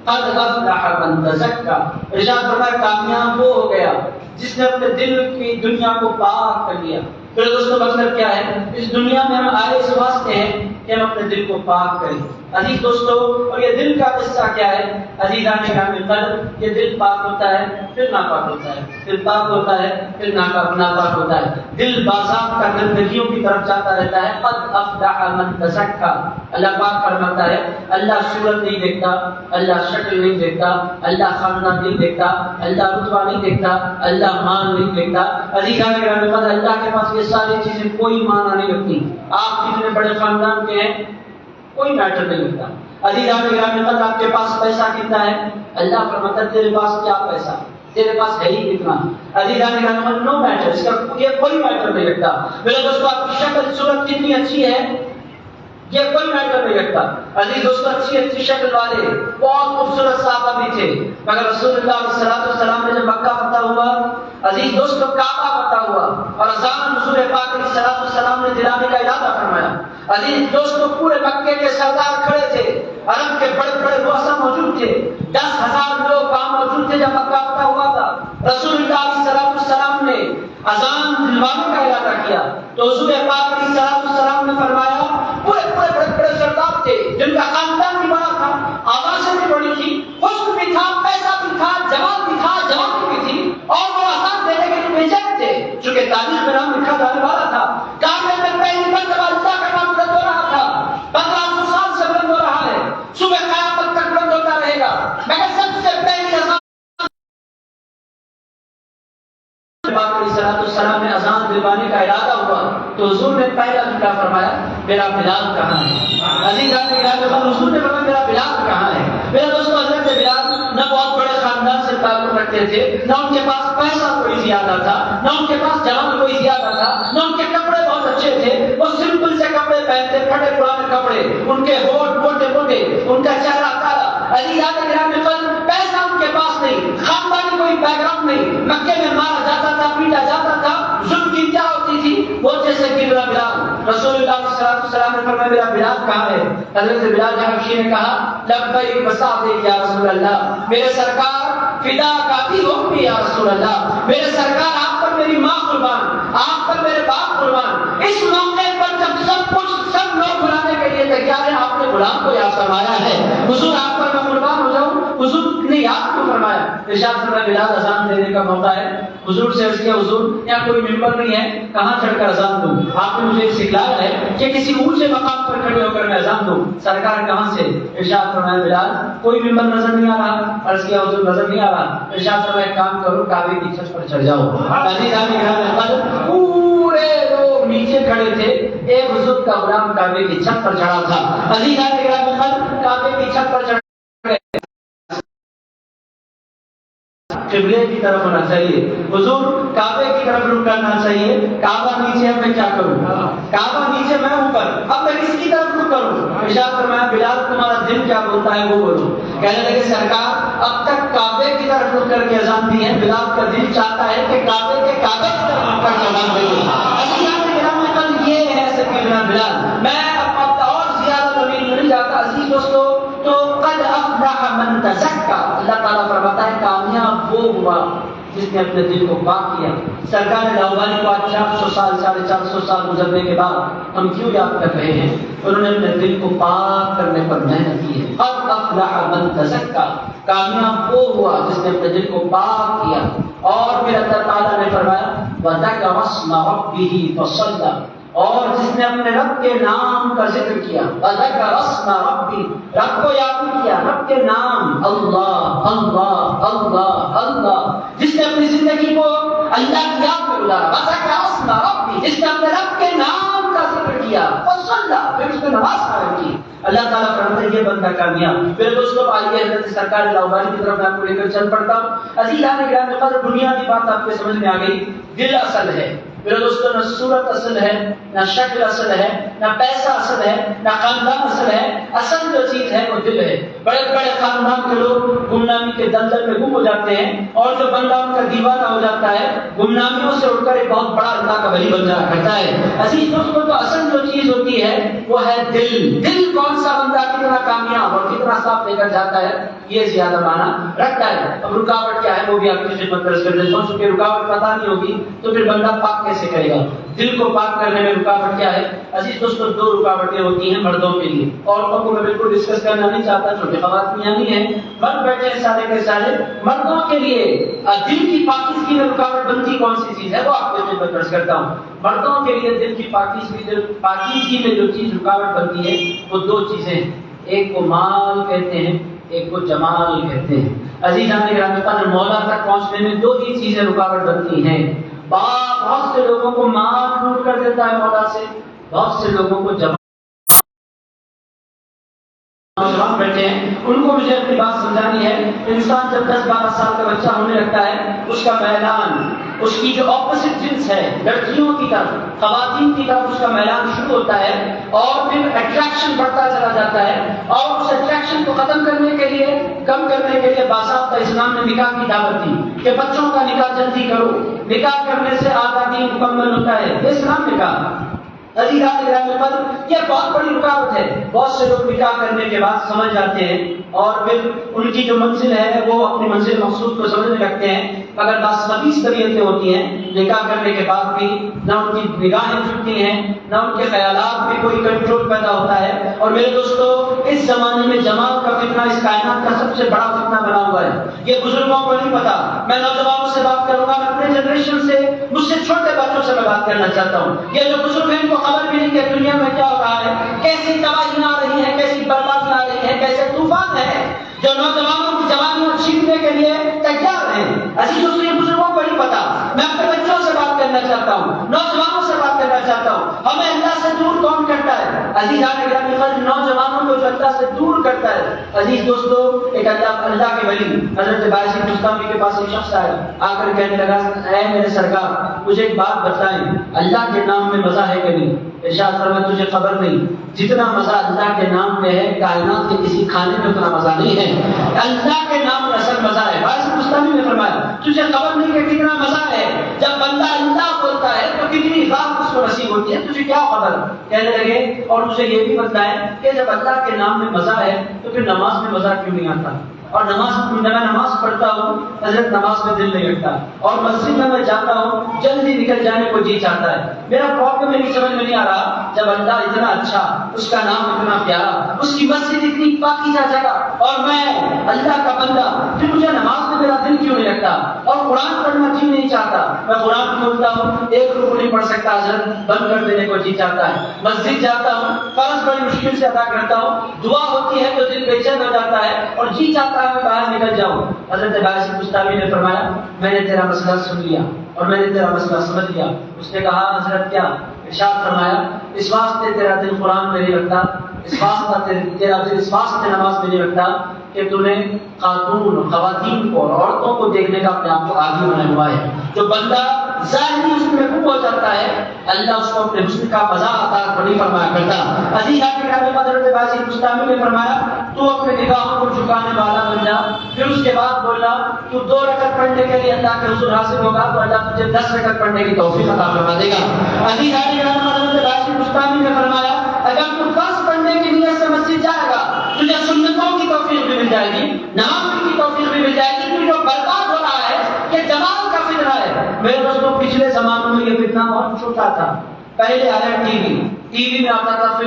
قد افلح من تزکیٰ، ارشاد فرمایا کامیاب وہ ہو گیا جس نے اپنے دل کی دنیا کو پاک کر لیا۔ پھر دوستوں، مطلب کیا ہے؟ اس دنیا میں ہم آئے اس واسطے ہیں کہ ہم اپنے دل کو پاک کریں۔ عزیز دوستوں، اور یہ دل کا قصہ کیا ہے؟ عزیزان گرامی، قلب، یہ دل پاک ہوتا ہے پھر ناپاک ہوتا ہے، دل پاک ہوتا ہے پھر ناپاک ہوتا ہے۔ دل باضابطہ گندگیوں کی طرف جاتا رہتا ہے۔ قد افلح من تزکیٰ، اللہ پاک فرماتا ہے اللہ صورت نہیں دیکھتا، اللہ شکل نہیں دیکھتا، اللہ خاندان نہیں دیکھتا، اللہ رتبہ نہیں دیکھتا، اللہ مان نہیں دیکھتا۔ عزیزان گرامی، اللہ کے پاس یہ ساری چیزیں کوئی معنی نہیں رکھتی۔ آپ کتنے بڑے خاندان کے ہیں کوئی میٹر نہیں ہوتا۔ عزیزان گرامی، آپ کے پاس پیسہ کتنا ہے، اللہ فرماتا ہے تیرے پاس کیا پیسہ، تیرے پاس ہے ہی کتنا۔ عزیزان گرامی، نو میٹر، اس کا یہ کوئی میٹر نہیں رکھتا۔ میرے دوستوں، آپ کی شکل صورت کتنی اچھی ہے یہ کوئی میٹر نہیں رکھتا۔ عزیز دوستوں، اچھی شکل والے بہت خوبصورت صحابہ بھی تھے، مگر رسول اللہ صلی اللہ علیہ وسلم نے جب مکہ فتح ہوا، عزیز دوستوں کعبہ فتح ہوا اور اذان حضور پاک علیہ السلام نے دلانے کا ارادہ فرمایا۔ عزیز دوستوں، پورے مکے کے سردار کھڑے تھے، عرب کے بڑے بڑے رؤسا موجود تھے، 10,000 لوگ وہاں موجود تھے جب مکہ فتح ہوا تھا۔ رسول اللہ صلی اللہ علیہ وسلم نے اذان تو حضور پاک علیہ السلام نے فرمایا پورے بڑے سردار تھے جن کا خاندان بھی بڑا تھا، آوازیں بھی بڑی تھی، حسن بھی تھا، پیسہ بھی تھا، جمال بھی تھا، جوانی بھی تھی، اور وہ آزاد دینے کے لیے بے تھے، چونکہ تاریخ میں نام لکھا جانے والا تھا۔ کعبے میں پہلی مرتبہ اللہ کا نام بلند ہو رہا تھا، 1500 سال سے بلند ہو رہا ہے، صبح قیامت تک بلند ہوتا رہے گا، مگر سب سے پہلی اذان السلام نے اذان دلوانے کا ارادہ ہوا تو حضور نے پہلا کیا فرمایا؟ میرا بلال کہاں ہے؟ عزیزان گرامی، حضور نے فرمایا میرا بلال کہاں ہے؟ میرا دوستو، حضرت بلال نہ بہت بڑے خاندان سے تعلق رکھتے تھے، نہ ان کے پاس پیسہ کوئی زیادہ تھا، نہ ان کے پاس جمال کوئی زیادہ تھا، نہ ان کے کپڑے بہت اچھے تھے، وہ سمپل سے کپڑے پہنتے، پھٹے پرانے کپڑے، ان کے ہونٹ موٹے موٹے، ان کا چہرہ کالا۔ عزیزان گرامی، پیسہ ان کے پاس نہیں، خاندانی کوئی بیک گراؤنڈ نہیں، مکے میں مارا جاتا تھا، پیٹا جاتا تھا، ظلم کی کیا ہوتی تھی، وہ جیسے کہ میرا بلال۔ رسول اللہ صلی اللہ علیہ وسلم نے فرمایا میرا بلال کہاں ہے؟ حضرت بلال حبشی نے کہا لبیک وسعدیک یا رسول اللہ، میرے سرکار فدا کافی ہوگی یا رسول اللہ، میرے سرکار آپ پر میری ماں قربان، آپ پر میرے باپ قربان۔ اس موقع پر جب سب لوگ بلانے کے لیے تیار ہیں، آپ نے غلام کو یاد فرمایا ہے، حضور آپ پر میں قربان ہو جاؤں، حضور نے یاد کیوں فرمایا؟ ارشاد فرمایا بلال اذان دینے کا موقع ہے۔ حضور سے عرض کیا حضور یہاں کوئی ممبر نہیں ہے، کہاں چڑھ کر اذان دوں؟ آپ نے مجھے سکھلایا ہے کہ کسی اونچے مقام پر کھڑے ہو کر میں اذان دوں، سرکار کہاں سے؟ ارشاد فرمایا بلال کوئی ممبر نظر نہیں آ رہا۔ عرض کیا حضور نظر نہیں آ رہا؟ ارشاد فرمایا ایک کام کرو، کعبے کی چھت پر چڑھ جاؤ۔ پورے لوگ نیچے کھڑے تھے، ایک حضور کا غلام کعبے کی چھت پر چڑھا تھا۔ عزیزان گرامی، کعبے کی چھت پر چڑھ قبلے کی طرف ہونا چاہیے، حضور کعبے کی طرف رخ کرنا چاہیے۔ کعبہ نیچے ہے، میں کیا کروں؟ کعبہ نیچے، میں اوپر، اب میں کس کی طرف رخ کروں؟ ارشاد فرمایا بلال تمہارا دل کیا بولتا ہے وہ بولو۔ کہنے لگے سرکار اب تک کعبے کی طرف رخ کر کے اذان دی ہے، بلال کا دل چاہتا ہے کہ کعبے کی طرف رخ کر کے اذان دے۔ یہ ہے سیدنا بلال۔ میں اب اور زیادہ زمین نہیں جاتا عزیز دوستو، تو قد افلح من تزکا، اللہ تعالیٰ فرماتا ہے کامیاب وہ ہوا جس نے اپنے دل کو پاک کیا۔ سرکار لاہوری کو 400 سال 450 سال گزرنے کے بعد ہم کیوں یاد کر رہے ہیں؟ انہوں نے اپنے دل کو پاک کرنے پر محنت کی ہے۔ قد افلح من تزکا، کامیاب وہ ہوا جس نے اپنے دل کو پاک کیا۔ اور پھر اللہ تعالیٰ نے فرمایا وَذَكَرَ اسْمَ رَبِّهِ فَصَلَّى، اور جس نے اپنے رب کے نام کا ذکر کیا، وَذَكَرَ اسْمَ رَبِّهِ، رب کو یاد کیا، رب کے نام، اللہ اللہ اللہ اللہ، جس نے اپنی زندگی کو اللہ کی یاد میں گزارا، وَذَكَرَ اسْمَ رَبِّهِ، جس نے اپنے رب کے نام کا ذکر کیا، فَصَلَّى، پھر اس نے نماز قائم کی۔ اللہ تعالیٰ فرماتا ہے یہ بندہ کامیاب۔ میرے دوستوں آئیے حضرت سرکار لاہوری کی طرف میں آپ کو لے کر چل پڑتا ہوں۔ عزیزان گرامی قدر، بنیادی بات آپ کے سمجھ میں آ گئی، دل اصل ہے۔ میرے دوستوں نہ صورت اصل ہے، نہ شکل اصل ہے، نہ پیسہ اصل ہے، نہ خاندان اصل ہے، اصل جو چیز ہے وہ دل ہے۔ بڑے بڑے خاندان کے لوگ گمنامی کے دلدل میں گم ہو جاتے ہیں، اور جو بندہ ان کا دیوانہ ہو جاتا ہے گمنامیوں سے اٹھ کر ایک بہت بڑا اللہ کا ولی بن جایا کرتا ہے۔ عزیز دوستوں تو اصل جو چیز ہوتی ہے وہ ہے دل۔ دل کون سا بندہ کتنا کامیاب اور کتنا صاف لے کر جاتا ہے یہ زیادہ معنی رکھتا ہے۔ اب رکاوٹ کیا ہے وہ بھی آپ کی خدمت درج کر دیں، سوچو کہ رکاوٹ پتہ نہیں ہوگی تو پھر بندہ پاک کیسے کرے گا؟ دل کو پاک کرنے میں رکاوٹ کیا ہے؟ عزیز دوستوں دو رکاوٹیں ہوتی ہیں مردوں کے لیے، عورتوں کو میں بالکل ڈسکس کرنا نہیں چاہتا، چھوٹے خواتین نہیں ہیں، مرد بیٹھے ہیں سارے کے سارے۔ مردوں کے لیے دل کی پاکیزگی میں رکاوٹ بنتی کون سی چیز ہے وہ آپ کو خدمت درج کرتا ہوں۔ مردوں کے لیے دل کی پاکیزگی میں جو چیز رکاوٹ بنتی ہے وہ دو چیزیں، ایک کو مال کہتے ہیں، ایک کو جمال کہتے ہیں۔ عزیزان گرامی قدر، مولا تک پہنچنے میں دو ہی چیزیں رکاوٹ بنتی ہیں۔ بہت سے لوگوں کو مال لوٹ کر دیتا ہے مولا سے، بہت سے لوگوں کو جمال بیٹھے ہیں، ان کو مجھے اپنی بات سمجھانی ہے۔ انسان جب 10-12 سال کا بچہ ہونے لگتا ہے، اس کا میلان، اس کی جو اپوزٹ جنس ہے لڑکیوں کی طرف، خواتین کی طرف اس کا میلان شروع ہوتا ہے، اور پھر اٹریکشن بڑھتا چلا جاتا ہے، اور اس اٹریکشن کو ختم کرنے کے لیے، کم کرنے کے لیے باضابطہ اسلام نے نکاح کی دعوت دی کہ بچوں کا نکاح جلدی کرو، نکاح کرنے سے آدھا دین مکمل ہوتا ہے، یہ اسلام نے کہا۔ عزیزان گرامی قدر، یہ بہت بڑی رکاوٹ ہے. بہت سے لوگ نکاح کرنے کے بعد سمجھ جاتے ہیں اور پھر ان کی جو منزل ہے وہ اپنی منزل مقصود کو سمجھنے لگتے ہیں، مگر بعض خبیث طبیعتیں ہوتی ہیں. نکاح کرنے کے بعد بھی نہ ان کی نگاہیں جھکتی ہیں، نہ ان کے خیالات میں کوئی کنٹرول پیدا ہوتا ہے. اور میرے دوستو، اس زمانے میں جمال کا فتنہ اس کائنات کا سب سے بڑا فتنہ بنا ہوا ہے. یہ بزرگوں کو نہیں پتا. میں نوجوانوں سے بات کروں گا، اپنے جنریشن سے، مجھ سے چھوٹے بچوں سے میں بات کرنا چاہتا ہوں. یہ جو بزرگ ہیں ان کو خبر بھی نہیں کہ دنیا میں کیا ہو رہا ہے، کیسی تباہیاں آ رہی ہیں، کیسی بربادیاں آ رہی ہیں، کیسے طوفان ہیں جو نوجوانوں کی جوانیاں چھیننے کے لیے تیار ہیں. عزیزوں، یہ بزرگوں کو نہیں پتا. میں اپنے بچوں سے بات کرنا چاہتا ہوں، نوجوانوں سے بات کرنا چاہتا ہوں. ہمیں اللہ سے دور کون کرتا ہے؟ عزیزان گرامی قدر، نوجوانوں کو جو اللہ سے دور کرتا ہے. عزیز دوستو، ایک اللہ کے ولی حضرت باعث بستامی کے پاس ایک شخص آیا، آ کر کہنے لگا، اے میرے سرکار، مجھے ایک بات بتائیں، اللہ کے نام میں مزہ ہے کہ نہیں؟ ارشاد فرمایا، تجھے خبر نہیں، جتنا مزہ اللہ کے نام میں ہے کائنات کے کسی کھانے میں اتنا مزہ نہیں ہے. اللہ کے نام میں اصل مزہ ہے. باعث بستامی نے فرمایا، تجھے خبر نہیں کہ کتنا مزہ ہے. جب بندہ اللہ بولتا ہے تو کتنی راحت اس کو نصیب ہوتی ہے، تجھے کیا خبر؟ کہنے لگے، اور مجھے یہ بھی بتلائیں کہ جب اللہ کے نام میں مزہ ہے تو پھر نماز میں مزہ کیوں نہیں آتا؟ اور میں نماز پڑھتا ہوں حضرت، نماز میں دل نہیں لگتا، اور مسجد میں جاتا ہوں جلدی نکل جانے کو جی چاہتا ہے. میرا پرابلم میری سمجھ میں نہیں آ رہا، جب اللہ اتنا اچھا، اس کا نام اتنا پیارا، اس کی مسجد اتنی پاکیزہ جگہ، اور میں اللہ کا بندہ، پھر مجھے نماز میں میرا دل کیوں نہیں لگتا اور قرآن پڑھنا کیوں نہیں چاہتا؟ میں قرآن کھولتا ہوں، ایک رکوع نہیں پڑھ سکتا حضرت، بند کر دینے کو جی چاہتا ہے. مسجد جاتا ہوں، فرض بڑی مشکل سے ادا کرتا ہوں، دعا ہوتی ہے تو دل بے چین ہو جاتا ہے اور جی چاہتا ہے میں باہر نکل جاؤں. حضرت باعث بستامی نے فرمایا، میں نے تیرا مسئلہ سن لیا اور میں نے تیرا مسئلہ سمجھ لیا. اس نے کہا، حضرت کیا؟ ارشاد فرمایا، اس واسطے تیرا دل قرآن میں نہیں رکھتا، اس واسطے تیرا دل اس واسطے نماز میں نہیں رکھتا کہ تو نے خواتین کو اور عورتوں کو دیکھنے کا اپنے آپ کو عادی بنا ہوا ہے. جو بندہ ظاہری اس میں محبوب ہو جاتا ہے، اللہ اس کو اپنے حسن کا مزہ عطا نہیں فرمایا کرتا. عزیزان گرامی، حضرت باعث بستامی نے فرمایا، تو اپنے نگاہوں کو جھکانے والا بن جا. پھر اس کے بعد بولا، تو 2 رکعت پڑھنے کے لیے اللہ کے حضور حاضر ہوگا تو اللہ تجھے 10 رکعت پڑھنے کی توفیق عطا فرما دے گا. عزیزان گرامی، حضرت باعث بستامی نے فرمایا، اگر تو 10 پڑھنے کی نیت سے مسجد جائے گا، تجھے سنتوں کی توفیق بھی مل جائے گی، نماز کی توفیق بھی مل جائے گی. تو جو برباد ہو رہا ہے یہ جمال کا فتنہ ہے. میرے دوستوں، پچھلے زمانوں میں یہ فتنہ بہت چھوٹا تھا. پہلے آیا ٹی وی میں آتا تھا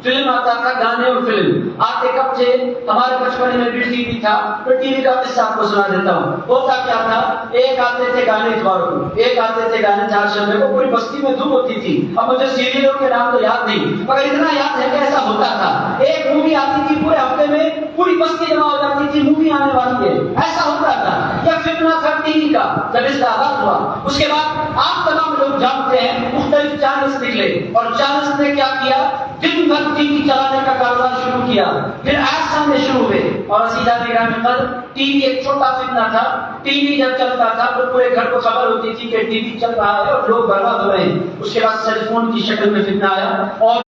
فلم آتا تھا، گانے اور فلم آتے کب سے؟ ہمارے بچپن میں بھی ٹی وی تھا. تو ٹی وی کا قصہ آپ کو سنا دیتا ہوں. ہوتا کیا تھا، ایک آتے تھے گانے اتوار کو، ایک آتے تھے گانے چہارشنبے کو. پوری بستی میں دھوم ہوتی تھی. اب مجھے سیریلوں کے نام تو یاد نہیں، مگر اتنا یاد ہے کہ ایسا ہوتا تھا. ایک مووی آتی تھی، پورے ہفتے میں پوری بستی جمع ہو جاتی تھی، مووی آنے والی ہے، ایسا ہوتا تھا. یہ فتنہ تھا ٹی وی کا. جب اس کا آغاز ہوا، اس کے بعد آپ تمام لوگ جانتے ہیں مختلف چینلز نکلے، اور چینلز نے کیا کیا؟ دن بھر ٹی وی چلانے کا کاروبار شروع کیا. پھر ایڈ سامنے شروع ہوئے. اور عزیزان گرامی قدر، ٹی وی ایک چھوٹا فتنہ تھا. ٹی وی جب چلتا تھا تو پورے گھر کو خبر ہوتی تھی کہ ٹی وی چل رہا ہے اور لوگ برباد ہو رہے ہیں. اس کے بعد سیل فون کی شکل میں فتنہ آیا اور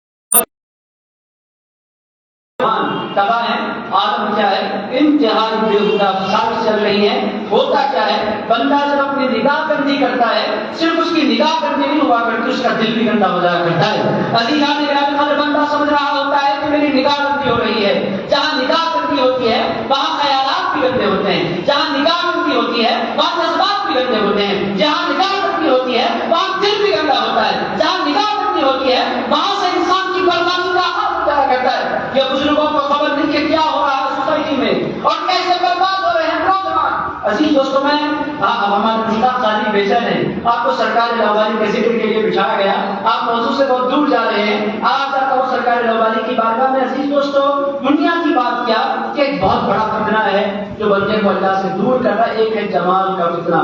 تباہ ہے. عالم کیا ہے؟ انتہائی بےہودہ فساد چل رہی ہے. ہوتا کیا ہے، بندہ جب اپنی نگاہ بندی کرتا ہے، صرف اس کی نگاہ بندی نہیں ہوا کرتی، اس کا دل بھی گندا ہو جایا کرتا ہے. عزیزان گرامی قدر، بندہ سمجھ رہا ہوتا ہے کہ میری نگاہ بندی ہو رہی ہے. جہاں نگاہ بندی ہوتی ہے وہاں خیالات بھی گندے ہوتے ہیں. جہاں نگاہ بندی ہوتی ہے وہاں جذبات بھی گندے ہوتے ہیں. جہاں نگاہ بندی ہوتی ہے وہاں دل بھی گندا ہوتا ہے. جہاں نگاہ بندی ہوتی ہے وہاں سے انسان کی بربادی کا حق ہو جایا کرتا ہے. یہ بزرگوں کو خبر نہیں کہ کیا ہو رہا ہے سوسائٹی میں اور کیسے برباد ہو رہے ہیں نوجوان. عزیز دوستوں، میں اب ہمارے مشتاق قاری بیچین ہیں، آپ کو سرکار لاوالی کے ذکر کے لیے بٹھایا گیا. آپ موضوع سے بہت دور جا رہے ہیں. آج چاہتا ہوں سرکار لاوالی کی بارگاہ میں. عزیز دوستوں، دنیا کی بات کیا کہ ایک بہت بڑا فتنہ ہے جو بندے کو اللہ سے دور کر رہا ہے. ایک ہے جمال کا فتنہ،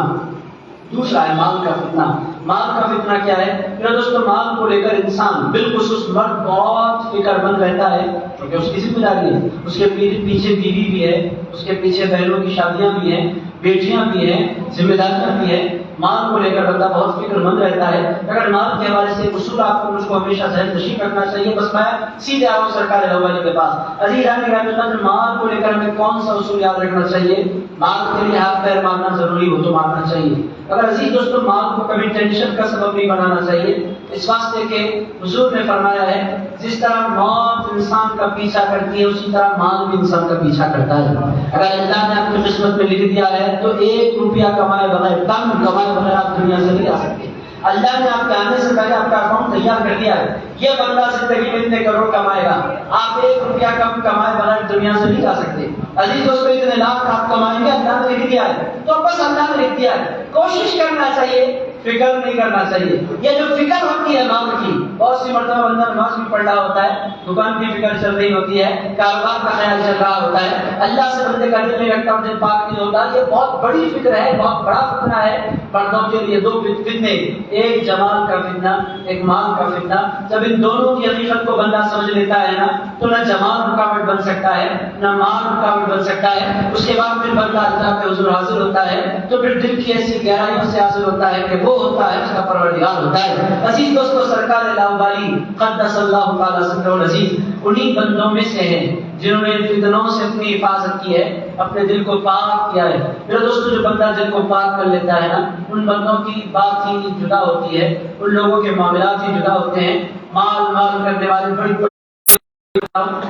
دوسرا ہے مال کا فتنہ. مال کا فتنہ کیا ہے؟ میرے دوستوں، مال کو لے کر انسان بالخصوص مرد بہت فکر مند رہتا ہے کیونکہ اس کی ذمہ داری ہے. اس کے پیچھے بیوی بھی ہے، اس کے پیچھے بہنوں کی شادیاں بھی ہیں، بیٹیاں بھی ہیں، ذمہ داریاں بھی ہیں. مال کو لے کر بندہ بہت فکر مند رہتا ہے. اگر مال کے حوالے سے اصول آپ کو مجھ کو ہمیشہ ذہن نشین رکھنا چاہیے. بس میں سیدھے آؤں سرکار لاوالی کے پاس. عزیزان گرامی قدر، مال کو لے کر ہمیں کون سا اصول یاد رکھنا چاہیے؟ مال کے لیے ہاتھ پیر مارنا ضروری ہو تو مارنا چاہیے. مگر عزیز دوستوں مال کو کبھی ٹینشن کا سبب نہیں بنانا چاہیے، اس واسطے کہ حضور نے فرمایا ہے جس طرح موت انسان کا پیچھا کرتی ہے اسی طرح مال بھی انسان کا پیچھا کرتا ہے۔ اگر اللہ نے آپ کی قسمت میں لکھ دیا ہے تو 1 روپیہ کمائے بغیر، کم کمائے بغیر آپ دنیا سے نہیں آ سکتے۔ اللہ نے آپ کے آنے سے پہلے آپ کا اکاؤنٹ تیار کر دیا ہے، یہ بندہ زندگی میں اتنے کروڑ کمائے گا، آپ 1 روپیہ کم کمائے بغیر دنیا سے نہیں جا سکتے۔ عزیز دوستو اتنے لاکھ آپ کمائیں گے، اللہ نے لکھ دیا ہے، تو بس اللہ نے لکھ دیا ہے، کوشش کرنا چاہیے، فکر نہیں کرنا چاہیے۔ یہ جو فکر ہوتی ہے مال کی، بہت سی مرتبہ بندہ نماز بھی پڑھ رہا ہوتا ہے، دکان کی فکر چل رہی ہوتی ہے، کاروبار کا خیال چل رہا ہوتا ہے، اللہ سے بندے کا دل نہیں رکھتا، دل پاک نہیں ہوتا۔ یہ بہت بڑی فکر ہے، بہت بڑا فتنہ ہے مردوں کے لیے۔ 2 فتنے، ایک جمال کا فتنہ، ایک مال کا فتنہ۔ جب ان دونوں کی حقیقت کو بندہ سمجھ لیتا ہے نا تو نہ جمال رکاوٹ بن سکتا ہے نہ مال رکاوٹ بن سکتا ہے۔ اس کے بعد پھر بندہ اللہ کے حضور حاضر ہوتا ہے تو پھر دل کی ایسی گہرائیوں سے حاصل ہوتا ہے کہ وہ ہوتا ہے اس کا پروردگار ہوتا ہے۔ عزیز دوستو سرکار لاوالی قدس اللہ تعالی سرہ العزیز انہی بندوں میں سے ہیں جنہوں نے فتنوں سے اپنی حفاظت کی ہے، اپنے دل کو پاک کیا ہے۔ میرے دوستو جو بندہ دل کو پاک کر لیتا ہے نا ان بندوں کی بات ہی جدا ہوتی ہے، ان لوگوں کے معاملات ہی جدا ہوتے ہیں۔ مال کرنے والے بڑی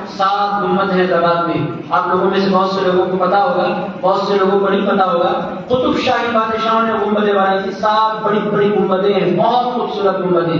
7 گنبد ہیں زبان میں، آپ لوگوں میں سے بہت سے لوگوں کو پتا ہوگا، بہت سے لوگوں کو نہیں پتا ہوگا۔ قطب شاہی بادشاہوں نے گنبدیں بنائی تھی، 7 بڑی بڑی گنبدیں ہیں، بہت خوبصورت گنبدیں۔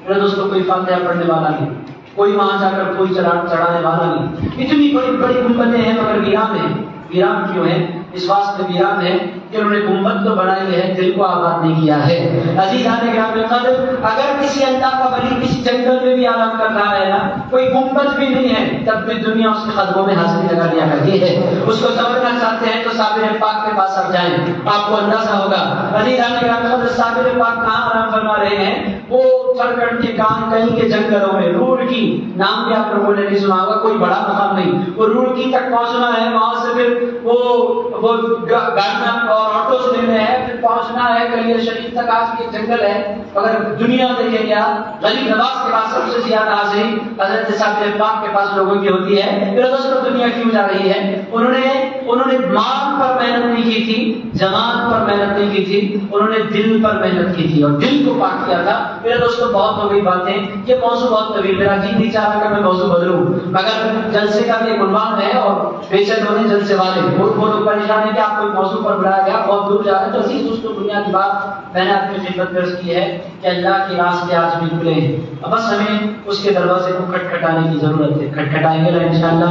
میرے دوستوں کوئی فاتحہ پڑھنے والا نہیں، کوئی وہاں جا کر کوئی چڑھانے والا نہیں، اتنی بڑی بڑی گنبدیں ہیں مگر ویران ہیں۔ ویران کیوں ہیں؟ اس واسطے ویران ہے کہ انہوں نے گنبد تو بنائی ہے، دل کو آباد نہیں کیا ہے۔ عزیزان گرامی قدر، اگر کسی اللہ کا ولی کسی جنگل میں بھی آرام کر رہا ہے نا، کوئی گنبد بھی نہیں ہے، تب بھی دنیا اس کے قدموں میں حاضری لگا دیا کرتی ہے۔ اس کو سمجھنا چاہتے ہیں تو صابر پاک کے پاس آپ جائیں، آپ کو اندازہ ہوگا۔ عزیزان گرامی قدر، صابر پاک کہاں آرام فرما رہے ہیں؟ وہ تھرکن کے کان کہیں کے جنگلوں میں، روڑکی نام بھی آپ لوگوں نے نہیں سنا ہوگا، کوئی بڑا مقام نہیں، وہ روڑکی تک پہنچنا ہے، وہاں سے پھر وہ گاڑیاں اور آٹو سے لینے ہیں، پھر پہنچنا ہے گلیہ شریف تک۔ آج بھی ایک جنگل ہے، اگر دنیا دیکھیں گیا غریب نواز کے پاس سب سے زیادہ حاضری حضرت صابر پاک کے پاس لوگوں کی ہوتی ہے۔ پھر دوستوں دنیا کیوں جا رہی ہے؟ انہوں نے مال پر محنت نہیں کی تھی، جمال پر محنت نہیں کی تھی، انہوں نے دل پر محنت کی تھی اور دل کو پاک کیا تھا۔ میرے دوستوں بہت ہو گئی باتیں، یہ موضوع بہت طویل، میرا جی نہیں چاہ رہا کہ میں موضوع بدلوں، مگر جلسے کا بھی ایک عنوان ہے اور بے چین ہونے جلسے والے وہ لوگ پریشان ہیں کہ آپ کو ایک موضوع پر بلایا گیا، بہت دور جا رہے ہیں۔ تو عزیز دوستوں بنیادی بات میں نے آپ کی خدمت میں عرض کی ہے کہ اللہ کے راستے آج بھی کھلے ہیں، بس ہمیں اس کے دروازے کو کھٹکھٹانے کی ضرورت ہے۔ کھٹکھٹائیں گے نا انشاءاللہ،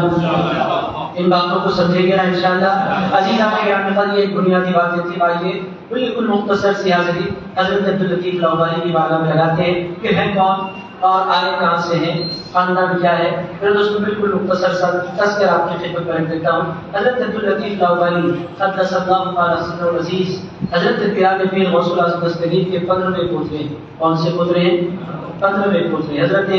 ان باتوں کو سمجھیں گے نا انشاءاللہ۔ عزیز آپ کے یہ ایک بنیادی باتیں تھی۔ آئیے بالکل مختصر سی حاضری حضرت عبداللطیف لاہوری کی بارگاہ میں لگاتے ہیں کہ ہیں کون اور آئے کہاں سے ہیں، خاندان کیا ہے۔ میرے دوستوں بالکل مختصر سا تذکر آپ کی خدمت میں رکھ دیتا ہوں۔ حضرت عبداللطیف لاہوری قدس اللہ تعالی سرہ العزیز حضرت پیران پیر غوث الاعظم دستگیر کے 15ویں پوترے۔ کون سے پوترے ہیں؟ 15ویں پوترے۔ حضرت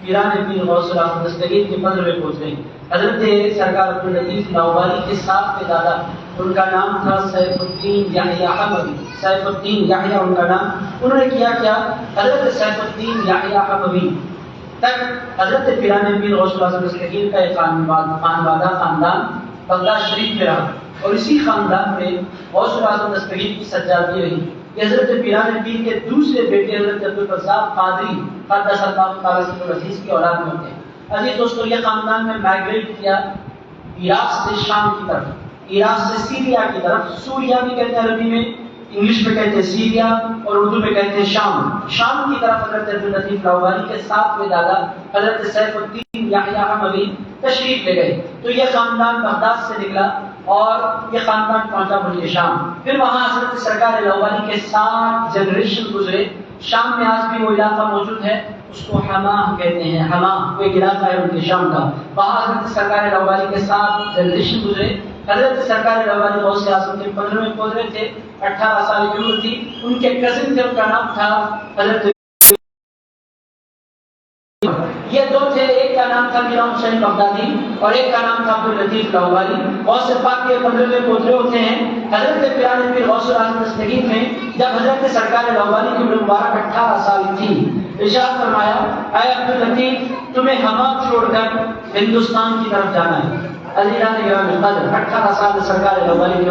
پیران پیر غوث الاعظم دستگیر کے 15ویں پوترے۔ حضرت سرکار عبداللطیف لاہوری کے 7 دادا، ان کا نام تھا سیف الدین یحییٰ حموی۔ سیف الدین یحییٰ ان کا نام۔ انہوں نے کیا حضرت سیف الدین یحییٰ حموی تک حضرت پیران پیر غوث الاعظم دستگیر کا ایک خاندان بغداد شریف میں رہا اور اسی خاندان میں غوث الاعظم دستگیر کی سجادگی رہی۔ یہ حضرت پیران پیر کے دوسرے بیٹے حضرت عبدالرزاق قادری قدس اللہ تعالی سرہ العزیز کی اولاد میں ہوتے ہیں۔ عزیز دوستو یہ خاندان نے مائگریٹ کیا عراق سے شام کی طرف، عراق سے سیریا کی طرف۔ سوریا بھی کہتے ہیں عربی میں، انگلش میں کہتے ہیں سیریا اور اردو میں کہتے ہیں شام۔ شام کی طرف حضرت عبداللطیف لاہوری کے 7ویں دادا حضرت سیف الدین یحییٰ حموی تشریف لے گئے۔ تو یہ خاندان بغداد سے نکلا اور یہ خاندان پہنچا ملک شام۔ پھر وہاں حضرت سرکار لاہوری کے 7 جنریشن گزرے۔ شام میں آج بھی وہ علاقہ موجود ہے، اس کو حما کہتے ہیں، حما وہ ایک علاقہ ہے ان کے شام کا۔ وہاں حضرت سرکار لاہوری کے 7 جنریشن گزرے۔ حضرت سرکار لاہوری غوث اعظم کے 15ویں پوترے تھے، 18 سال کی عمر تھی۔ ان کے کزن تھے، ان کا نام تھا حضرت، یہ 2 تھے، ایک کا نام تھا میران حسین بغدادی اور ایک کا نام تھا عبداللطیف لاہوری۔ غوث پاک کے 15ویں پوترے ہوتے ہیں۔ حضرت پیران پیر غوث الاعظم دستگیر میں جب حضرت سرکار لاہوری کی عمر مبارک 18 سال تھی، ارشاد فرمایا اے عبداللطیف تمہیں حما چھوڑ کر ہندوستان کی طرف جانا ہے۔ عزیزان گرامی قدر 18 سال میں سرکار لوالی نے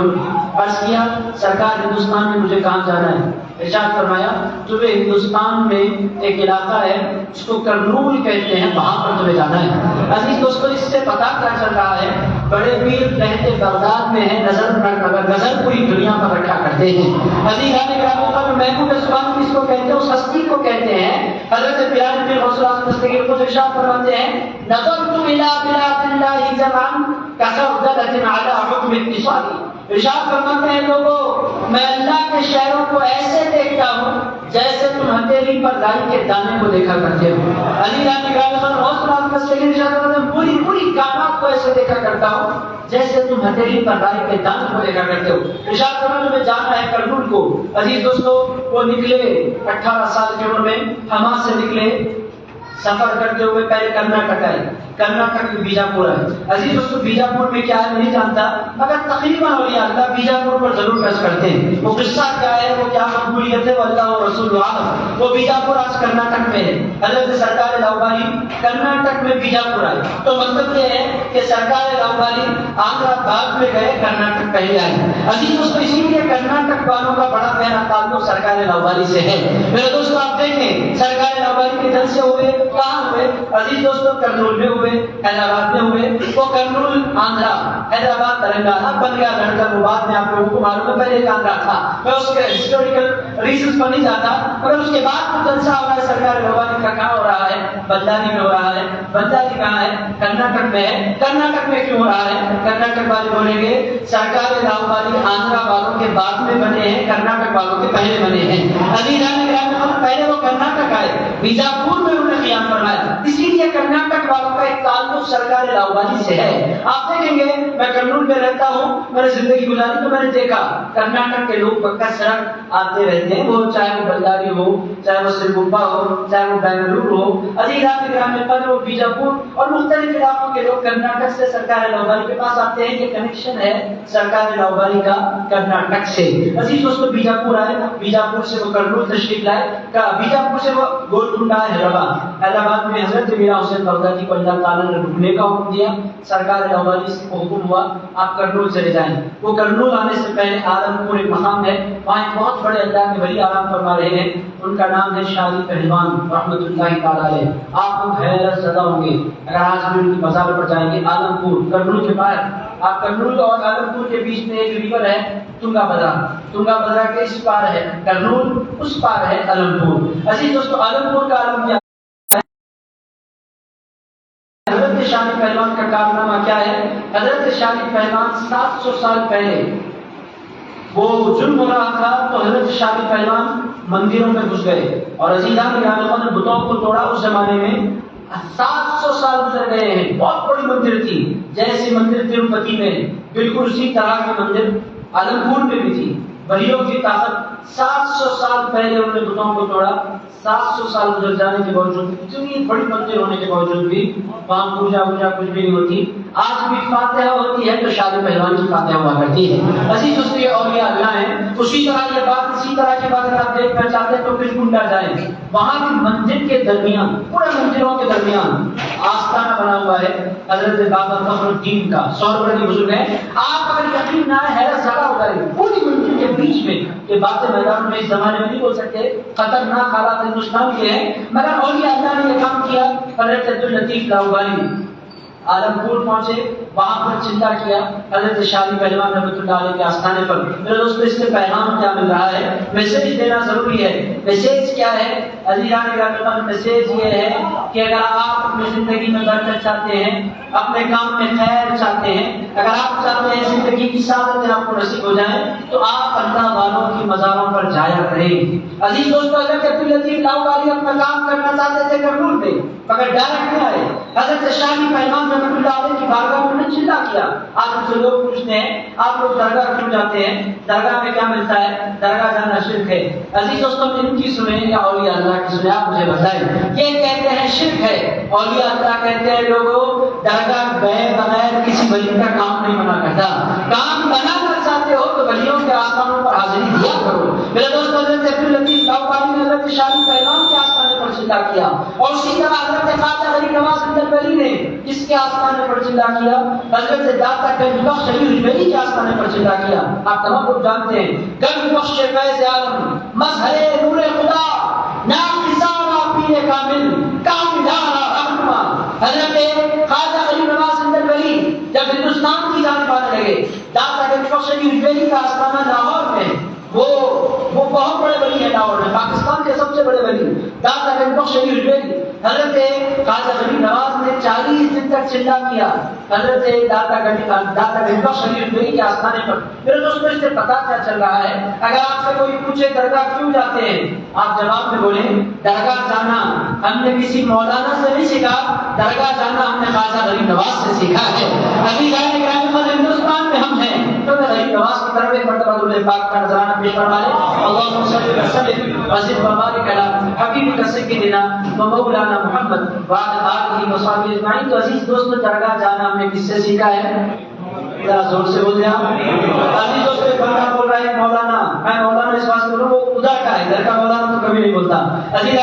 عرض کیا سرکار ہندوستان میں مجھے کہاں جانا ہے؟ ارشاد فرمایا تمہیں ہندوستان میں ایک علاقہ ہے اس کو کرنول کہتے ہیں، وہاں پر تمہیں جانا ہے۔ عزیز دوستو اس سے پتہ کیا چل رہا ہے بڑے پیر رہتے بغداد میں ہیں، نظر پوری دنیا پر رکھا کرتے ہیں۔ عزیزان گرامی قدر محبوب زبان کس کو کہتے ہیں؟ اس ہستی کو کہتے ہیں۔ حضرت بلال بن غوث اعظم دستگیر کو ارشاد فرماتے ہیں نظرت الى بلاد اللہ زمان کسردلۃ علی حکم اتصالی، ارشاد فرماتے ہیں لوگوں میں اللہ کے شہروں کو ایسے دیکھتا ہوں جیسے تم ہتھیلی پر رائی کے دانے کو دیکھا کرتے ہو۔ علی رضی اللہ عنہ غوث اعظم دستگیر ارشاد فرماتے ہیں پوری کائنات کو ایسے دیکھا کرتا ہوں جیسے تم ہتھیلی پر رائی کے دانے کو دیکھا کرتے ہو۔ ارشاد فرماتے ہیں جانا ہے کرنول کو۔ عزیز دوستو وہ نکلے 18 سال کی عمر میں، ہما سے نکلے، سفر کرتے ہوئے پہلے کرناٹک آئے، کرناٹک میں بیجاپور آئے۔ عزیز دوستو بیجاپور میں کیا ہے نہیں جانتا، مگر تقریباً اولیاء اللہ بیجاپور پر ضرور رس کرتے ہیں۔ وہ قصہ کیا ہے، وہ کیا مقبولیت ہے، وہ اللہ و رسول عالم۔ وہ بیجاپور آج کرناٹک میں ہے۔ حضرت سرکار لاؤبالی کرناٹک میں بیجاپور آئے، تو مطلب یہ ہے کہ سرکار لاؤبالی آندھرا باغ میں گئے، کرناٹک پہلے آئے۔ عزیز دوستو اسی لیے کرناٹک والوں کا بڑا گہرا تعلق سرکار لاؤبالی سے ہے۔ میرے دوستو آپ دیکھیں سرکار لاؤبالی کے دل سے ہوئے کہاں ہوئے؟ عزیز دوستو کرنول میں ہوئے، حیدرآباد میں ہوئے۔ وہ کرنول آندھرا، حیدرآباد تلنگانہ بن گیا لڑکا، وہ بعد میں آپ لوگوں کو معلوم ہے پہلے ایک آندھرا تھا۔ میں اس کے ہسٹوریکل ریزنز پر نہیں جاتا، مگر اس کے بعد جو جلسہ ہو رہا ہے سرکار لاؤبالی کا کہاں ہو رہا ہے؟ بلداری میں ہو رہا ہے۔ بلداری کہاں ہے؟ کرناٹک میں ہے۔ کرناٹک میں کیوں ہو رہا ہے؟ کرناٹک والے بولیں گے سرکار لاؤبالی آندھرا والوں کے بعد میں بنے ہیں، کرناٹک والوں کے پہلے بنے ہیں۔ عزیزان گرامی پہلے وہ کرناٹک آئے، بیجاپور میں انہوں نے قیام فرمایا، اسی لیے کرناٹک والوں کا ایک تعلق سرکار لاؤبالی سے ہے۔ آپ دیکھیں گے میں کرنول میں رہتا ہوں، میں نے زندگی گزاری تو میں نے دیکھا کرناٹک کے لوگ کثرت آتے رہتے ہیں، وہ چاہے وہ بلداری ہو، چاہے وہ سرگوپا ہو، چاہے وہ بنگلورو ہو۔ عزیزان گرامی قدر وہ بیجاپور اور مختلف علاقوں کے لوگ کرناٹک سے سرکار لاؤبالی کے پاس آتے ہیں۔ یہ کنیکشن ہے سرکار لاؤبالی کا کرناٹک سے۔ عزیز دوستو بیجاپور آئے، بیجاپور سے وہ کرنول تشریف لائے، بیجاپور سے وہ گولکنڈہ حیدرآباد، حیدرآباد میں حضرت میرا حسین بغدادی کو اللہ تعالیٰ نے رکنے کا حکم دیا۔ سرکار لاؤبالی سے حکم ہوا آپ کرنول چلے جائیں۔ وہ کرنول آنے سے پہلے عالمپور ایک مقام ہے، وہاں ایک بہت بڑے اللہ کے ولی آرام فرما رہے ہیں، ان کا نام ہے شاہ علی پہلوان رحمۃ اللہ تعالیٰ علیہ۔ آپ لوگ حیرت زدہ ہوں گے اگر آج بھی ان کی مزار پر جائیں گے۔ عالمپور کرنول کے باہر، آپ کرنول اور عالمپور کے بیچ میں ایک ریور ہے تنگا بدرا، تنگا بدرا کے اس پار ہے کرنول، اس پار ہے عالمپور۔ عزیز دوستو عالمپور کا عالم کیا حضرت شاہ علی پہلوان کا کارنامہ کیا ہے؟ حضرت شاہ علی پہلوان 700 سال پہلے وہ ظلم ہو رہا تھا تو حضرت شاہ علی پہلوان مندروں میں گھس گئے اور عزیزان گرامی نے بتوں کو توڑا۔ اس زمانے میں 700 سال گزر گئے ہیں، بہت بڑی مندر تھی، جیسے مندر تروپتی میں بالکل اسی طرح کی مندر عالمپور میں بھی تھی۔ ولیوں کی طاقت 700 سال پہلے انہوں نے بتوں کو توڑا۔ 700 سال گزر جانے کے باوجود اتنی بڑی مندر ہونے کے باوجود بھی وہاں پوجا کچھ بھی نہیں ہوتی۔ آج بھی فاتحہ ہوتی ہے تو شاہ علی پہلوان کی فاتحہ ہوا کرتی ہے۔ عزیز دوستو یہ اولیاء اللہ ہیں۔ اسی طرح یہ بات، اسی طرح کی بات اگر آپ دیکھنا چاہتے ہیں تو پھر کنڈا جائیں، وہاں بھی مندر کے درمیان، پورے مندروں کے درمیان آستانہ بنا ہوا ہے حضرت بابا فخر الدین کا، 100 روپے کی بزرگ ہے۔ آپ اگر یقین نہ ہے حیرت زدہ ہو جائے پوری مندر کے بیچ میں، یہ باتیں میدان میں اس زمانے میں نہیں بول سکتے، خطرناک حالات ہندوستان کے ہیں، مگر اولیاء اللہ نے یہ کام کیا۔ حضرت عبداللطیف لاؤبالی عالمپور پہنچے، وہاں پر چندہ کیا حضرت شاہ علی پہلوان رحمۃ اللہ علیہ کے آستانے پر۔ میرے دوستو اس سے پیغام کیا مل رہا ہے؟ میسیج دینا ضروری ہے۔ میسیج کیا ہے؟ عزیزان گرامی میسیج یہ ہے کہ اگر آپ اپنی زندگی میں برکت چاہتے ہیں، اپنے کام میں خیر چاہتے ہیں، اگر آپ چاہتے ہیں زندگی کی سعادتیں آپ کو نصیب ہو جائیں تو آپ اللہ والوں کی مزاروں پر جایا کریں۔ عزیز دوستو حضرت عبداللطیف لاؤبالی اپنا کام کرنا چاہتے تھے کرنول میں، مگر ڈائریکٹ نہیں آئے۔ حضرت شاہ علی پہلوان رحمۃ اللہ علیہ کی بارگاہ میں انہوں نے چندہ کیا۔ آج ہم سے لوگ پوچھتے ہیں آپ لوگ درگاہ کیوں جاتے ہیں؟ درگاہ میں کیا ملتا ہے؟ درگاہ جانا شرک ہے۔ عزیز دوستوں ان کی سنیں یا اولیاء اللہ کی سنیں، آپ مجھے بتائیں۔ یہ کہتے ہیں شرک ہے، اولیاء اللہ کہتے ہیں لوگوں درگاہ گئے بغیر کسی ولی کا کام نہیں بنا کرتا۔ کام بنانا چاہتے ہو تو ولیوں کے آستانوں پر حاضری دیا کرو۔ میرے دوست حضرت عبداللطیف لاؤبالی نے حضرت شاہ علی پہلوان کے آستانے پر چندہ کیا، اور اسی طرح حضرت خواجہ غریب نواز اندربلی نے جس کے آستانے پر چندہ کیا، حضرت داتا گنج بخش علی اجمیری کے آستانے پر چندہ کیا۔ آپ تمام لوگ جانتے ہیں گنج بخش فیض عالم مظہر نور خدا ناقصانہ پیر کامل کاملانہ رہنما حضرت خواجہ غریب نواز اندربلی جب ہندوستان کی جانب آنے لگے، داتا گنج بخش علی اجمیری کا آستانہ لاہور میں، وہ بہت بڑے ولی ہیں لاہور میں، پاکستان کے سب سے بڑے ولی داتا گنج بخش علی اجمیری۔ حضرت خواجہ غریب نواز نے 40 دن تک چندہ کیا حضرت داتا گنج بخش علی اجمیری کے آستانے پر۔ میرے دوستوں، اس سے پتا کیا چل رہا ہے؟ اگر آپ سے کوئی پوچھے درگاہ کیوں جاتے ہیں، آپ جواب میں بولیں درگاہ جانا ہم نے کسی مولانا سے نہیں سیکھا، درگاہ جانا ہم نے خواجہ غریب نواز سے سیکھا ہے۔ ابھی ہندوستان میں ہم ہیں تو میں غریب نواز کی طرف ایک مرتبہ درود پاک کا نذرانہ پیش فرما لیں۔ اللهم صل وسلم وزد وبارک علی حبیبک سیدنا و مولانا محمد وعلی آلہ وصحبہ اجمعین۔ تو عزیز دوستو، درگاہ جانا ہم نے کس سے سیکھا ہے؟ ذرا زور سے بول دیا۔ عزیز دوستو، ایک بندہ بول رہا ہے مولانا، میں مولانا اس واسطے بول رہا ہوں وہ ادھر کا ہے، ادھر کا مولانا تو کبھی نہیں بولتا۔ عزیز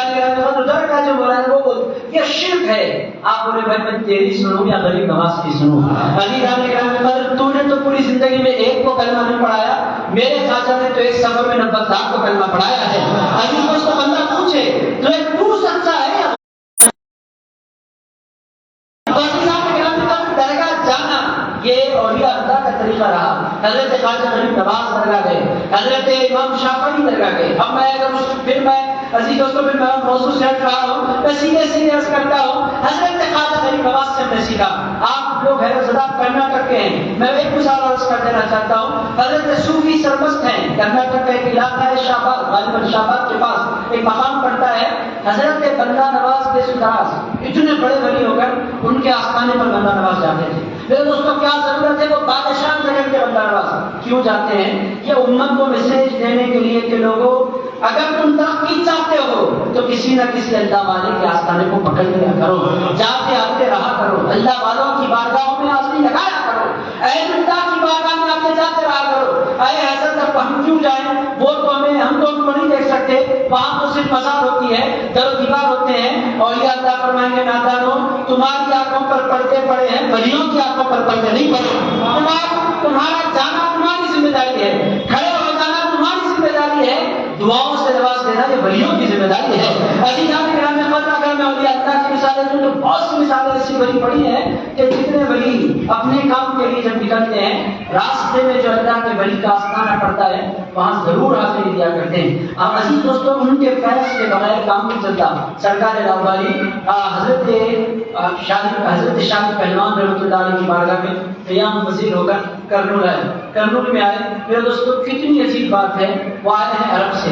ادھر کا جو مولانا وہ بول، یہ شرک ہے۔ آپ بولے بھائی میں تیری سنوں یا غریب نواز کی سنوں؟ عزیز تو نے تو پوری زندگی میں ایک کو کلمہ نہیں پڑھایا، میرے خواجہ نے تو ایک سفر میں 90 لاکھ کو کلمہ پڑھایا ہے۔ عزیز دوستو، بندہ پوچھے تو سچا ہے؟ درگاہ جانا یہ اولیاء اللہ کا طریقہ رہا۔ حضرت خواجہ غریب نواز درگاہ گئے، حضرت امام شافعی درگاہ گئے۔ اب میں عزیز دوستوں میں موضوع سے ہٹ رہا ہوں، میں سیدھے عرض کرتا ہوں حضرت خواجہ غریب نواز سے میں سیکھا۔ آپ لوگ حیرت زدہ کرناٹک کے ہیں، میں ایک مثال عرض کر دینا چاہتا ہوں۔ حضرت صوفی سرمست ہیں، کرناٹک کا ایک علاقہ ہے شاہباز، غالباً شاہباز کے پاس ایک مقام پڑتا ہے۔ حضرت بندہ نواز کے سدراس اتنے بڑے ولی ہو کر ان کے آستانے پر بندہ نواز جاتے تھے۔ میرے دوستوں، کیا ضرورت ہے وہ بادشاہ جگہ کے بندہ نواز کیوں جاتے ہیں؟ یہ امت کو میسج دینے کے لیے کہ لوگوں اگر تم ترقی چاہتے ہو تو کسی نہ کسی اللہ والے کے آستانے کو پکڑ لیا کرو، جاتے آتے رہا کرو، اللہ والوں کی بارگاہوں میں حاضری لگایا کرو، اہل اللہ کی بارگاہ میں آتے جاتے رہا کرو۔ اے حضرت اب ہم کیوں جائیں؟ وہ تو ہم تو نہیں دیکھ سکتے، وہاں تو صرف مزار ہوتی ہے، در و دیوار ہوتے ہیں، اور یہ اللہ فرمائیں گے نادانو تمہاری آنکھوں پر پردے پڑے ہیں، ولیوں کی آنکھوں پر پردے نہیں پڑے۔ تمہارا جانا تمہاری ذمہ داری ہے، کھڑے ہو جانا تمہاری ذمہ داری ہے، دعاؤں سے نواز دینا یہ ولیوں کی ذمہ داری ہے۔ عزیزان کرام قدر، اگر میں اولیاء اللہ کی مثالیں دوں تو بہت سی مثالیں ایسی بڑی پڑی ہیں کہ جتنے ولی اپنے کام کے لیے جب نکلتے ہیں، راستے میں جو اللہ کے ولی کا آستانہ پڑتا ہے وہاں ضرور حاضری دیا کرتے ہیں۔ اب عزیز دوستوں، ان کے فیض کے بغیر کام نہیں چلتا۔ سرکار لاہوری حضرت شاہ پہلوان رحمۃ اللہ علیہ کی بارگاہ میں قیام پذیر ہو کر کرنول آئے، کرنول میں آئے۔ میرے دوستوں، کتنی عجیب بات ہے، وہ آئے ہیں عرب سے،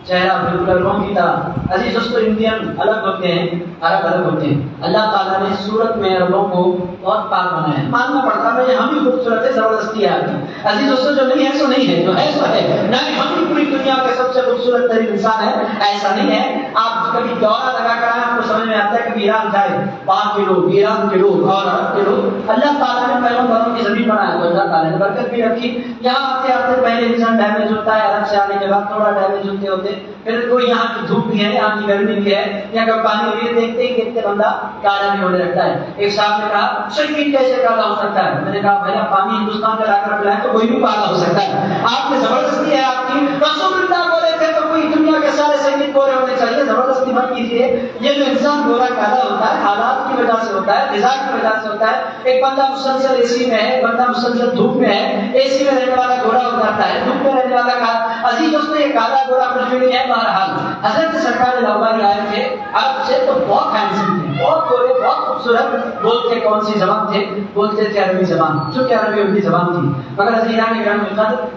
چہرہ بالکل عربوں کی طرح۔ عزیز دوستو، انڈین الگ ہوتے ہیں، عرب الگ ہوتے ہیں۔ اللہ تعالیٰ نے صورت میں عربوں کو بہت پاک بنایا ہے، ماننا پڑتا ہے ہم ہی خوبصورت ہے، زبردستی ہے آپ کی۔ عزیز دوستو، جو نہیں ہے سو نہیں ہے، جو ہے سو ہے، نہ ہم ہی پوری دنیا کے سب سے خوبصورت ترین انسان ہے، ایسا نہیں ہے۔ آپ کبھی دورہ لگا کر آئے، آپ کو سمجھ میں آتا ہے کہ ایران جائے، وہاں کے لوگ، ایران کے لوگ اور عرب کے لوگ، اللہ تعالیٰ نے پیغمبروں کی زمین بنایا تو اللہ تعالیٰ نے برکت بھی رکھی۔ یہاں آتے آتے پہلے انسان ڈیمیج ہوتا ہے، عرب سے آنے کے بعد تھوڑا ڈیمیج ہوتے، پھر کوئی یہاں کی دھوپ بھی ہے، یہاں کی گرمی بھی ہے، یہاں کا پانی بھی دیکھتے ہی دیکھتے بندہ کالا بھی ہونے لگتا ہے۔ ایک صاحب نے کہا شرکین کیسے کالا ہو سکتا ہے؟ میں نے کہا بھائی پانی ہندوستان کا لا کر پلائے تو کوئی بھی کالا ہو سکتا ہے، آپ کی زبردستی ہے آپ کی۔ رسول اللہ بولے تھے تو کوئی دنیا کے سارے سنگیت گورے ہونے چاہیے، زبردستی مت کیجیے۔ یہ جو انسان گورا کالا ہوتا ہے حالات کی وجہ سے ہوتا ہے، غذا کی وجہ سے ہوتا ہے۔ ایک بندہ مسلسل اے سی میں ہے، بندہ مسلسل دھوپ میں ہے، اے سی میں رہنے والا گورا ہو جاتا ہے، دھوپ میں رہنے والا کالا۔ عزیز دوستو، یہ کالا گورا کچھ بھی نہیں ہے۔ بہرحال حضرت سرکار لاہوری آئے تھے عرب سے، تو بہت ہینڈسم تھے، بہت گورے، بہت خوبصورت۔ بولتے کون سی زبان تھے؟ بولتے تھے عربی زبان، چونکہ عربی ان کی زبان تھی۔ مگر عزیزان کرام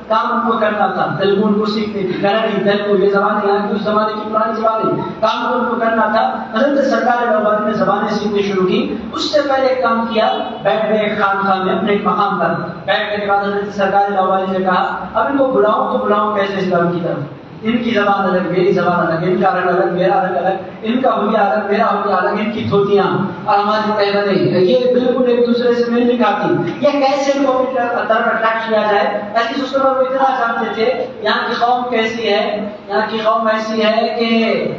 کام ان کو کرنا تھا، تیلگو ان کو سیکھنی تھی، کنڑی، تیلگو، یہ زبان یہاں کی اس زمانے کی پرانی زبان ہے، کام ان کو کرنا تھا۔ حضرت سرکار لاہوری نے زبانیں سیکھنی شروع کی۔ اس سے پہلے ایک کام کیا، بیٹھ گئے خانقاہ میں اپنے ایک مقام پر، بیٹھنے کے بعد حضرت سرکار لاہوری نے کہا اب ان کو بلاؤں تو بلاؤں کیسے اسلام کی طرف؟ ان کی زبان الگ میری زبان الگ، ان کا رنگ الگ میرا رنگ الگ، ان کا ہولیہ الگ میرا ہولیہ الگ، ان کی دھوتیاں اور ہماری پہنیں یہ بالکل ایک دوسرے سے مل نہیں کھاتی. یہ کیسے ان کو طرف اٹریکٹ کیا جائے؟ ایسی سوچ کر وہ اتنا جانتے تھے یہاں کی قوم کیسی ہے. یہاں کی قوم ایسی ہے کہ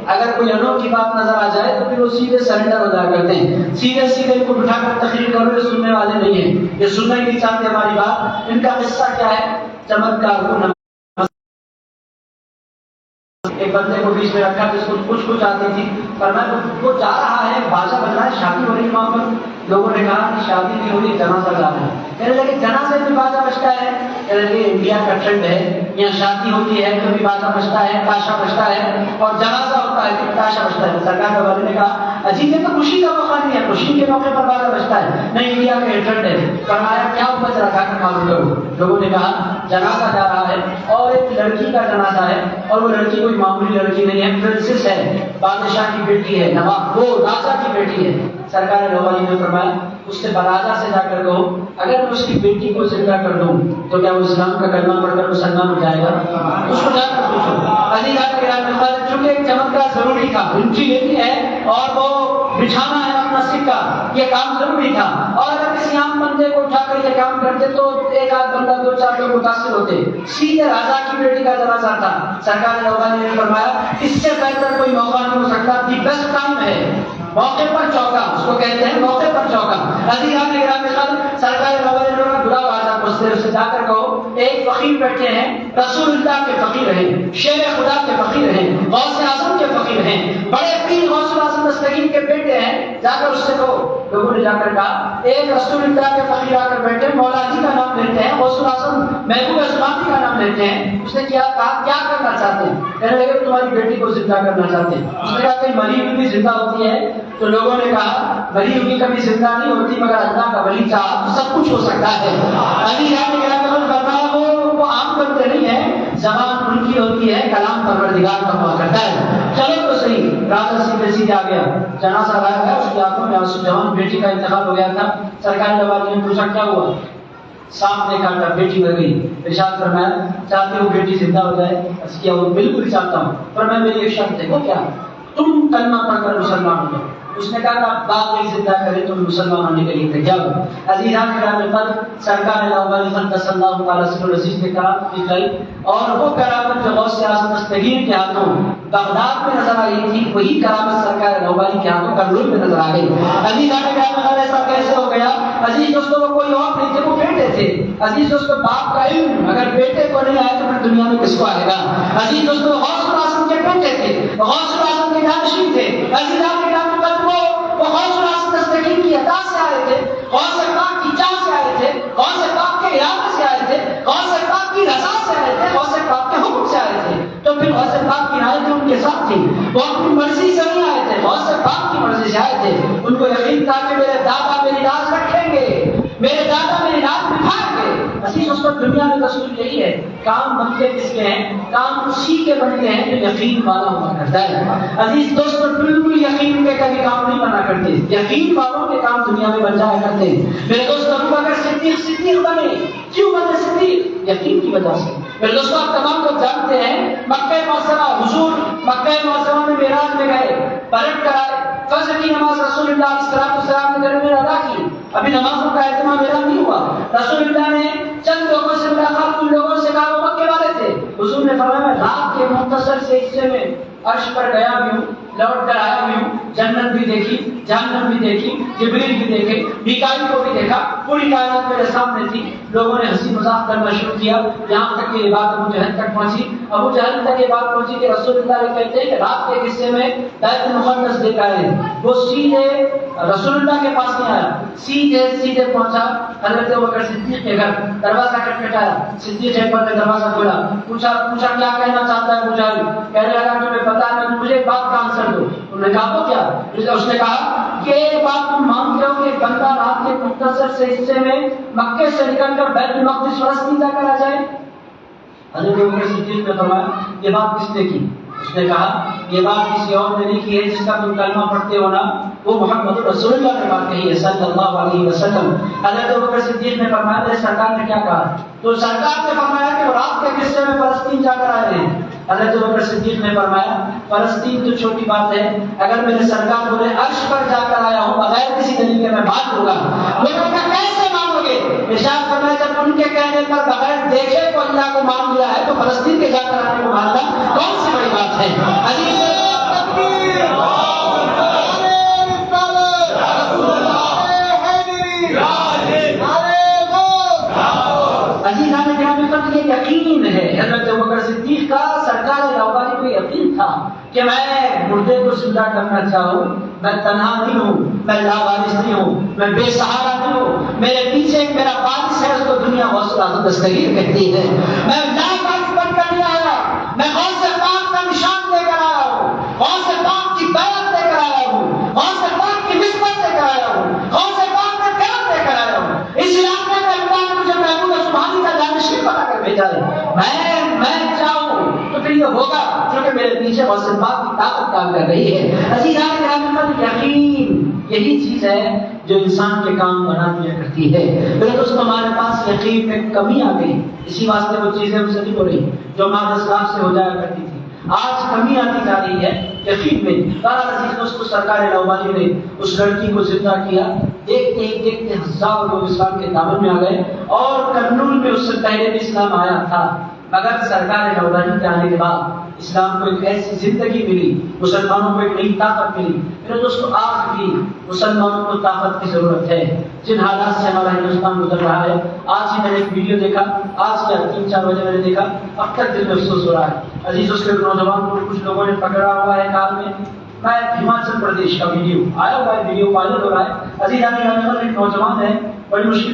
اگر کوئی انوکھی بات نظر آ جائے تو پھر وہ سیدھے سرنڈر ہو جایا کرتے ہیں، سیدھے سیدھے ان کو بٹھا کر تقریر کرو، یہ سننے والے نہیں ہیں، یہ سننا ہی نہیں چاہتے ہماری بات. ان کا قصہ کیا ہے؟ چمتکار کو ایک بندے کو بیچ میں رکھا جس کو کچھ آتی تھی، پر میں وہ جا رہا ہے، باجا بج رہا ہے، شادی ہو رہی ہے وہاں پر. لوگوں نے کہا کہ شادی بھی ہو رہی ہے، جنازہ جا رہا ہے. کہنے لگے جنازے میں باجا بجتا ہے؟ کہنے لگے انڈیا کا ٹرینڈ ہے، یہاں شادی ہوتی ہے کبھی باجا بجتا ہے، تاشا بجتا ہے، اور جنازہ ہوتا ہے پھر تاشا بجتا ہے. سرکار والے نے کہا عجیب ہے، تو خوشی کا موقع نہیں ہے، خوشی کے موقع پر باجا بجتا ہے؟ نہیں، انڈیا کا یہ ٹرینڈ ہے. فرمایا کیا ہوا ذرا کھا کر معلوم کرو. لوگوں نے کہا جنازہ جا رہا ہے اور ایک لڑکی کا جنازہ ہے، اور وہ لڑکی کوئی معمولی لڑکی نہیں ہے، پرنسس ہے، بادشاہ کی بیٹی ہے، نواب وہ راجا کی بیٹی ہے. سرکار نوالی نے فرمایا اس سے راجا سے جا کر کہو اگر میں اس کی بیٹی کو زندہ کر دوں تو کیا وہ اسلام کا کلمہ پڑھ کر مسلمان ہو جائے گا؟ اس کو جا کر پوچھو. چونکہ ایک چمتکار ضروری تھا، انٹری لیتی ہے اور وہ بچھانا ہے اپنا سکہ، یہ کام ضروری تھا. اور اگر کسی عام بندے کو اٹھا کر یہ کام کرتے تو ایک آدھ بندہ دو چار لوگ متاثر ہوتے. سیدھے راجا کی بیٹی کا جنازہ تھا. سرکار نوالی نے فرمایا اس سے بہتر کوئی موقع نہیں ہو سکتا، دی بیسٹ ٹائم ہے، موقع پر چوکا، اس کو کہتے ہیں موقع پر چوکا. عزیزان گرامی سرکار نوالی نے بڑا واضح پوچھتے اسے جا کر کہو ایک فقیر بیٹھے ہیں، رسول اللہ کے فقیر ہیں، شیر خدا کے فقیر ہیں، غوث اعظم کے فقیر ہیں، بڑے پیر غوث اعظم دستگیر کے بیٹے ہیں، جا کر اس سے کہو. لوگوں نے جا کر کہا ایک رسول اللہ کے فقیر آ کر بیٹھے، مولا جی کا نام لیتے ہیں، غوث اعظم محبوب اسمانی کا نام لیتے ہیں. اس نے کیا کہا کیا کرنا چاہتے ہیں؟ کہنے لگے تمہاری بیٹی کو زندہ کرنا چاہتے ہیں. اس نے کہا کہ مری ہوئی بھی زندہ ہوتی ہے؟ تو لوگوں نے کہا مری ہوئی کبھی زندہ نہیں ہوتی، مگر اللہ کا ولی چاہا تو سب کچھ ہو سکتا ہے. علی وہ عام بندے نہیں ہے، زبان ان کی ہوتی ہے، کلام پروردگار کا ہوا کرتا ہے. چلو تو صحیح. راجا سیدھے سیدھے آ گیا، جنازہ لایا گیا، اس کی آنکھوں میں آنسو، جوان بیٹی کا انتقال ہو گیا تھا. سرکار نوالی نے پوچھا کیا ہوا؟ سامنے کاٹا، بیٹی مر گئی. ارشاد فرمایا چاہتے ہو بیٹی زندہ ہو جائے؟ اس کی وہ بالکل چاہتا ہوں، پر میں میری ایک شرط ہے. وہ کیا؟ تم کلمہ پڑھ کر مسلمان ہو جاؤ. اس نے کہا باپ نہیں زندہ کرے تو مسلمان ہونے کے لیے تیار ہو. عزیزان کرام پر سرکار نوالی قدس اللہ تعالی سر العزیز نے کہا دکھائی، اور وہ کرامت جو غوث اعظم دستگیر کے ہاتھوں بغداد میں نظر آئی تھی، وہی کرامت سرکار نوالی کے ہاتھوں کرنول میں نظر آ گئی. عزیزان کرام ایسا کیسے ہو گیا؟ عزیز دوستوں وہ کوئی اور نہیں تھے، وہ بیٹے تھے. عزیز دوستوں باپ کا علم اگر بیٹے کو نہیں آئے تو پھر دنیا میں کس کو آئے گا؟ عزیز دوستوں غوث اعظم کے بیٹے تھے، غوث اعظم کے جانشین تھے. عزیزان کرام وہ غوث اعظم دستگیر کی عطا سے آئے تھے، غوث پاک کی چاہ سے آئے تھے، غوث پاک کے ارادے سے آئے تھے، غوث پاک کی رضا سے آئے تھے، غوث پاک کے حکم سے آئے تھے. تو پھر غوث پاک کی رائے ان کے ساتھ تھی، وہ اپنی مرضی سے نہیں آئے تھے، غوث پاک کی مرضی سے آئے تھے. ان کو یقین تھا کہ میرے دادا میری راز رکھیں گے، میرے دادا میری راز نبھائیں گے. عزیز اس وقت دنیا میں دستور یہی ہے، کام بنتے کس کے ہیں؟ کام اسی کے بنتے ہیں جو یقین والا ہوا کرتا ہے. عزیز دوستوں بالکل یقین کے کبھی کام نہیں بنا کرتے، یقین والوں کے کام دنیا میں بن جایا کرتے ہیں. میرے دوست ابو بکر صدیق صدیق بنے، کیوں بنے صدیق؟ یقین کی وجہ سے. میرے دوستوں آپ تمام لوگ جانتے ہیں مکہ معظمہ حضور مکہ معظمہ میں معراج میں گئے، پلٹ کر آئے، فجر کی نماز رسول اللہ علیہ السلام نے گھر میں ادا کی. ابھی نمازوں کا اہتمام میرا نہیں ہوا. رسول اللہ نے چند لوگوں سے ملاقات، ان لوگوں سے کہا وہ مکے والے تھے. حضور نے فرمایا میں رات کے مختصر سے حصے میں عرش پر گیا بھی ہوں، لوٹ کر آیا بھی ہوں، جنت بھی دیکھی، جہنم بھی دیکھی، جبریل بھی دیکھے، میکائیل کو بھی دیکھا، پوری کائنات میرے سامنے تھی. لوگوں نے ہنسی مذاق کرنا شروع کیا، یہاں تک کہ یہ بات ابو جہل تک پہنچی. ابو جہل تک یہ بات پہنچی کہ رسول اللہ یہ کہتے ہیں کہ رات کے حصے میں بیت المقدس دیکھ آئے. وہ سیدھے رسول اللہ کے پاس نہیں آیا، سیدھے پہنچا حضرت ابوبکر صدیق کے گھر، دروازہ کھٹکھٹایا. صدیق اکبر نے دروازہ کھولا، پوچھا کیا کہنا چاہتا ہے ابو جہل؟ کہنے لگا تمہیں پتا ہے مجھے ایک بات کا آنسر دو. انہوں نے کہا وہ کیا؟ اس نے کہا کہ ایک بات تم مانتے ہو کہ بندہ رات کے مختصر سے حصے میں مکے سے نکل کر بیت المقدس فلسطین جا کر آ جائے؟ حضرت ابوبکر صدیق نے فرمایا یہ بات کس نے کی؟ اس نے کہا یہ بات کسی اور نے نہیں کی ہے، جس کا تم کلمہ پڑھتے ہو نا وہ محمد رسول اللہ نے بات کہی ہے صلی اللہ علیہ وسلم۔ حضرت ابوبکر صدیق نے فرمایا میرے سرکار نے کیا کہا؟ تو سرکار نے فرمایا کہ وہ رات کے قصے میں فلسطین جا کر آئے ہیں۔ حضرت ابوبکر صدیق نے فرمایا فلسطین تو چھوٹی بات ہے، اگر میرے سرکار بولے عرش پر جا کر آیا ہوں بغیر کسی دلیل کے میں مان لوں گا۔ لوگوں کا کیسے مانو گے؟ ارشاد فرمایا جب ان کے کہنے پر بغیر دیکھے کو اللہ کو مان لیا ہے تو فلسطین کے جا کر آنے کو ماننا کون سی بڑی بات ہے؟ یہ یقین ہے حضرت ابوبکر صدیق کا سرکار لاہوری کو یقین تھا کہ میں مردے کو زندہ کرنا چاہوں، میں تنہا نہیں ہوں، میں لاوارث نہیں ہوں، میں بے سہارا نہیں ہوں، میرے پیچھے ایک میرا وارث ہے، اس کو دنیا حوصلہ دستگیر کہتی ہے۔ میں لاوارث بن کر نہیں آیا، میں غوث پاک کا نشان لے کر آیا ہوں، غوث پاک کی بیعت لے کر آیا ہوں، غوث پاک کی نسبت لے کر آیا ہوں، غوث پاک کا قیام لے کر آیا ہوں۔ اس علاقے میں اللہ نے مجھے محمود سبحانی کا جانشین بنا کر بھیجا ہے۔ میں چاہوں تو پھر یہ ہوگا کیونکہ میرے پیچھے غوث پاک کی طاقت کام کر رہی ہے۔ عزیزان کرام، یقین یہی چیز ہے جو انسان کے کام بنا دیا کرتی ہے۔ میرے دوستو ہمارے پاس یقین میں کمی آ گئی، اسی واسطے وہ چیزیں ہم سے نہیں ہو رہی جو ماں اسلام سے ہو جایا کرتی تھی، آج کمی آتی جا رہی ہے یقین میں۔ بہرحال عزیز دوستو سرکار لاہوری نے اس لڑکی کو زندہ کیا، دیکھتے ہی دیکھتے ہزاروں لوگ اسلام کے دامن میں آ گئے، اور کرنول میں اس سے پہلے بھی اسلام آیا تھا، مگر سرکار لاہوری کے آنے کے بعد اسلام کو ایک ایسی زندگی ملی، مسلمانوں کو ایک نئی طاقت ملی۔ میرے دوستو آج بھی مسلمانوں کو طاقت کی ضرورت ہے۔ جن حالات سے ہمارا ہندوستان گزر رہا ہے، آج ہی میں نے ایک ویڈیو دیکھا، آج کیا 3-4 بجے میں نے دیکھا، اب تک دل میں افسوس ہو رہا ہے۔ عزیز اس کے نوجوان کو کچھ لوگوں نے پکڑا ہوا ہے کار میں، میں ہماچل پردیش کا ویڈیو آیا ہوا ہے، ویڈیو وائرل ہو رہا ہے۔ عزیز ایک نوجوان ہے، بڑی مشکل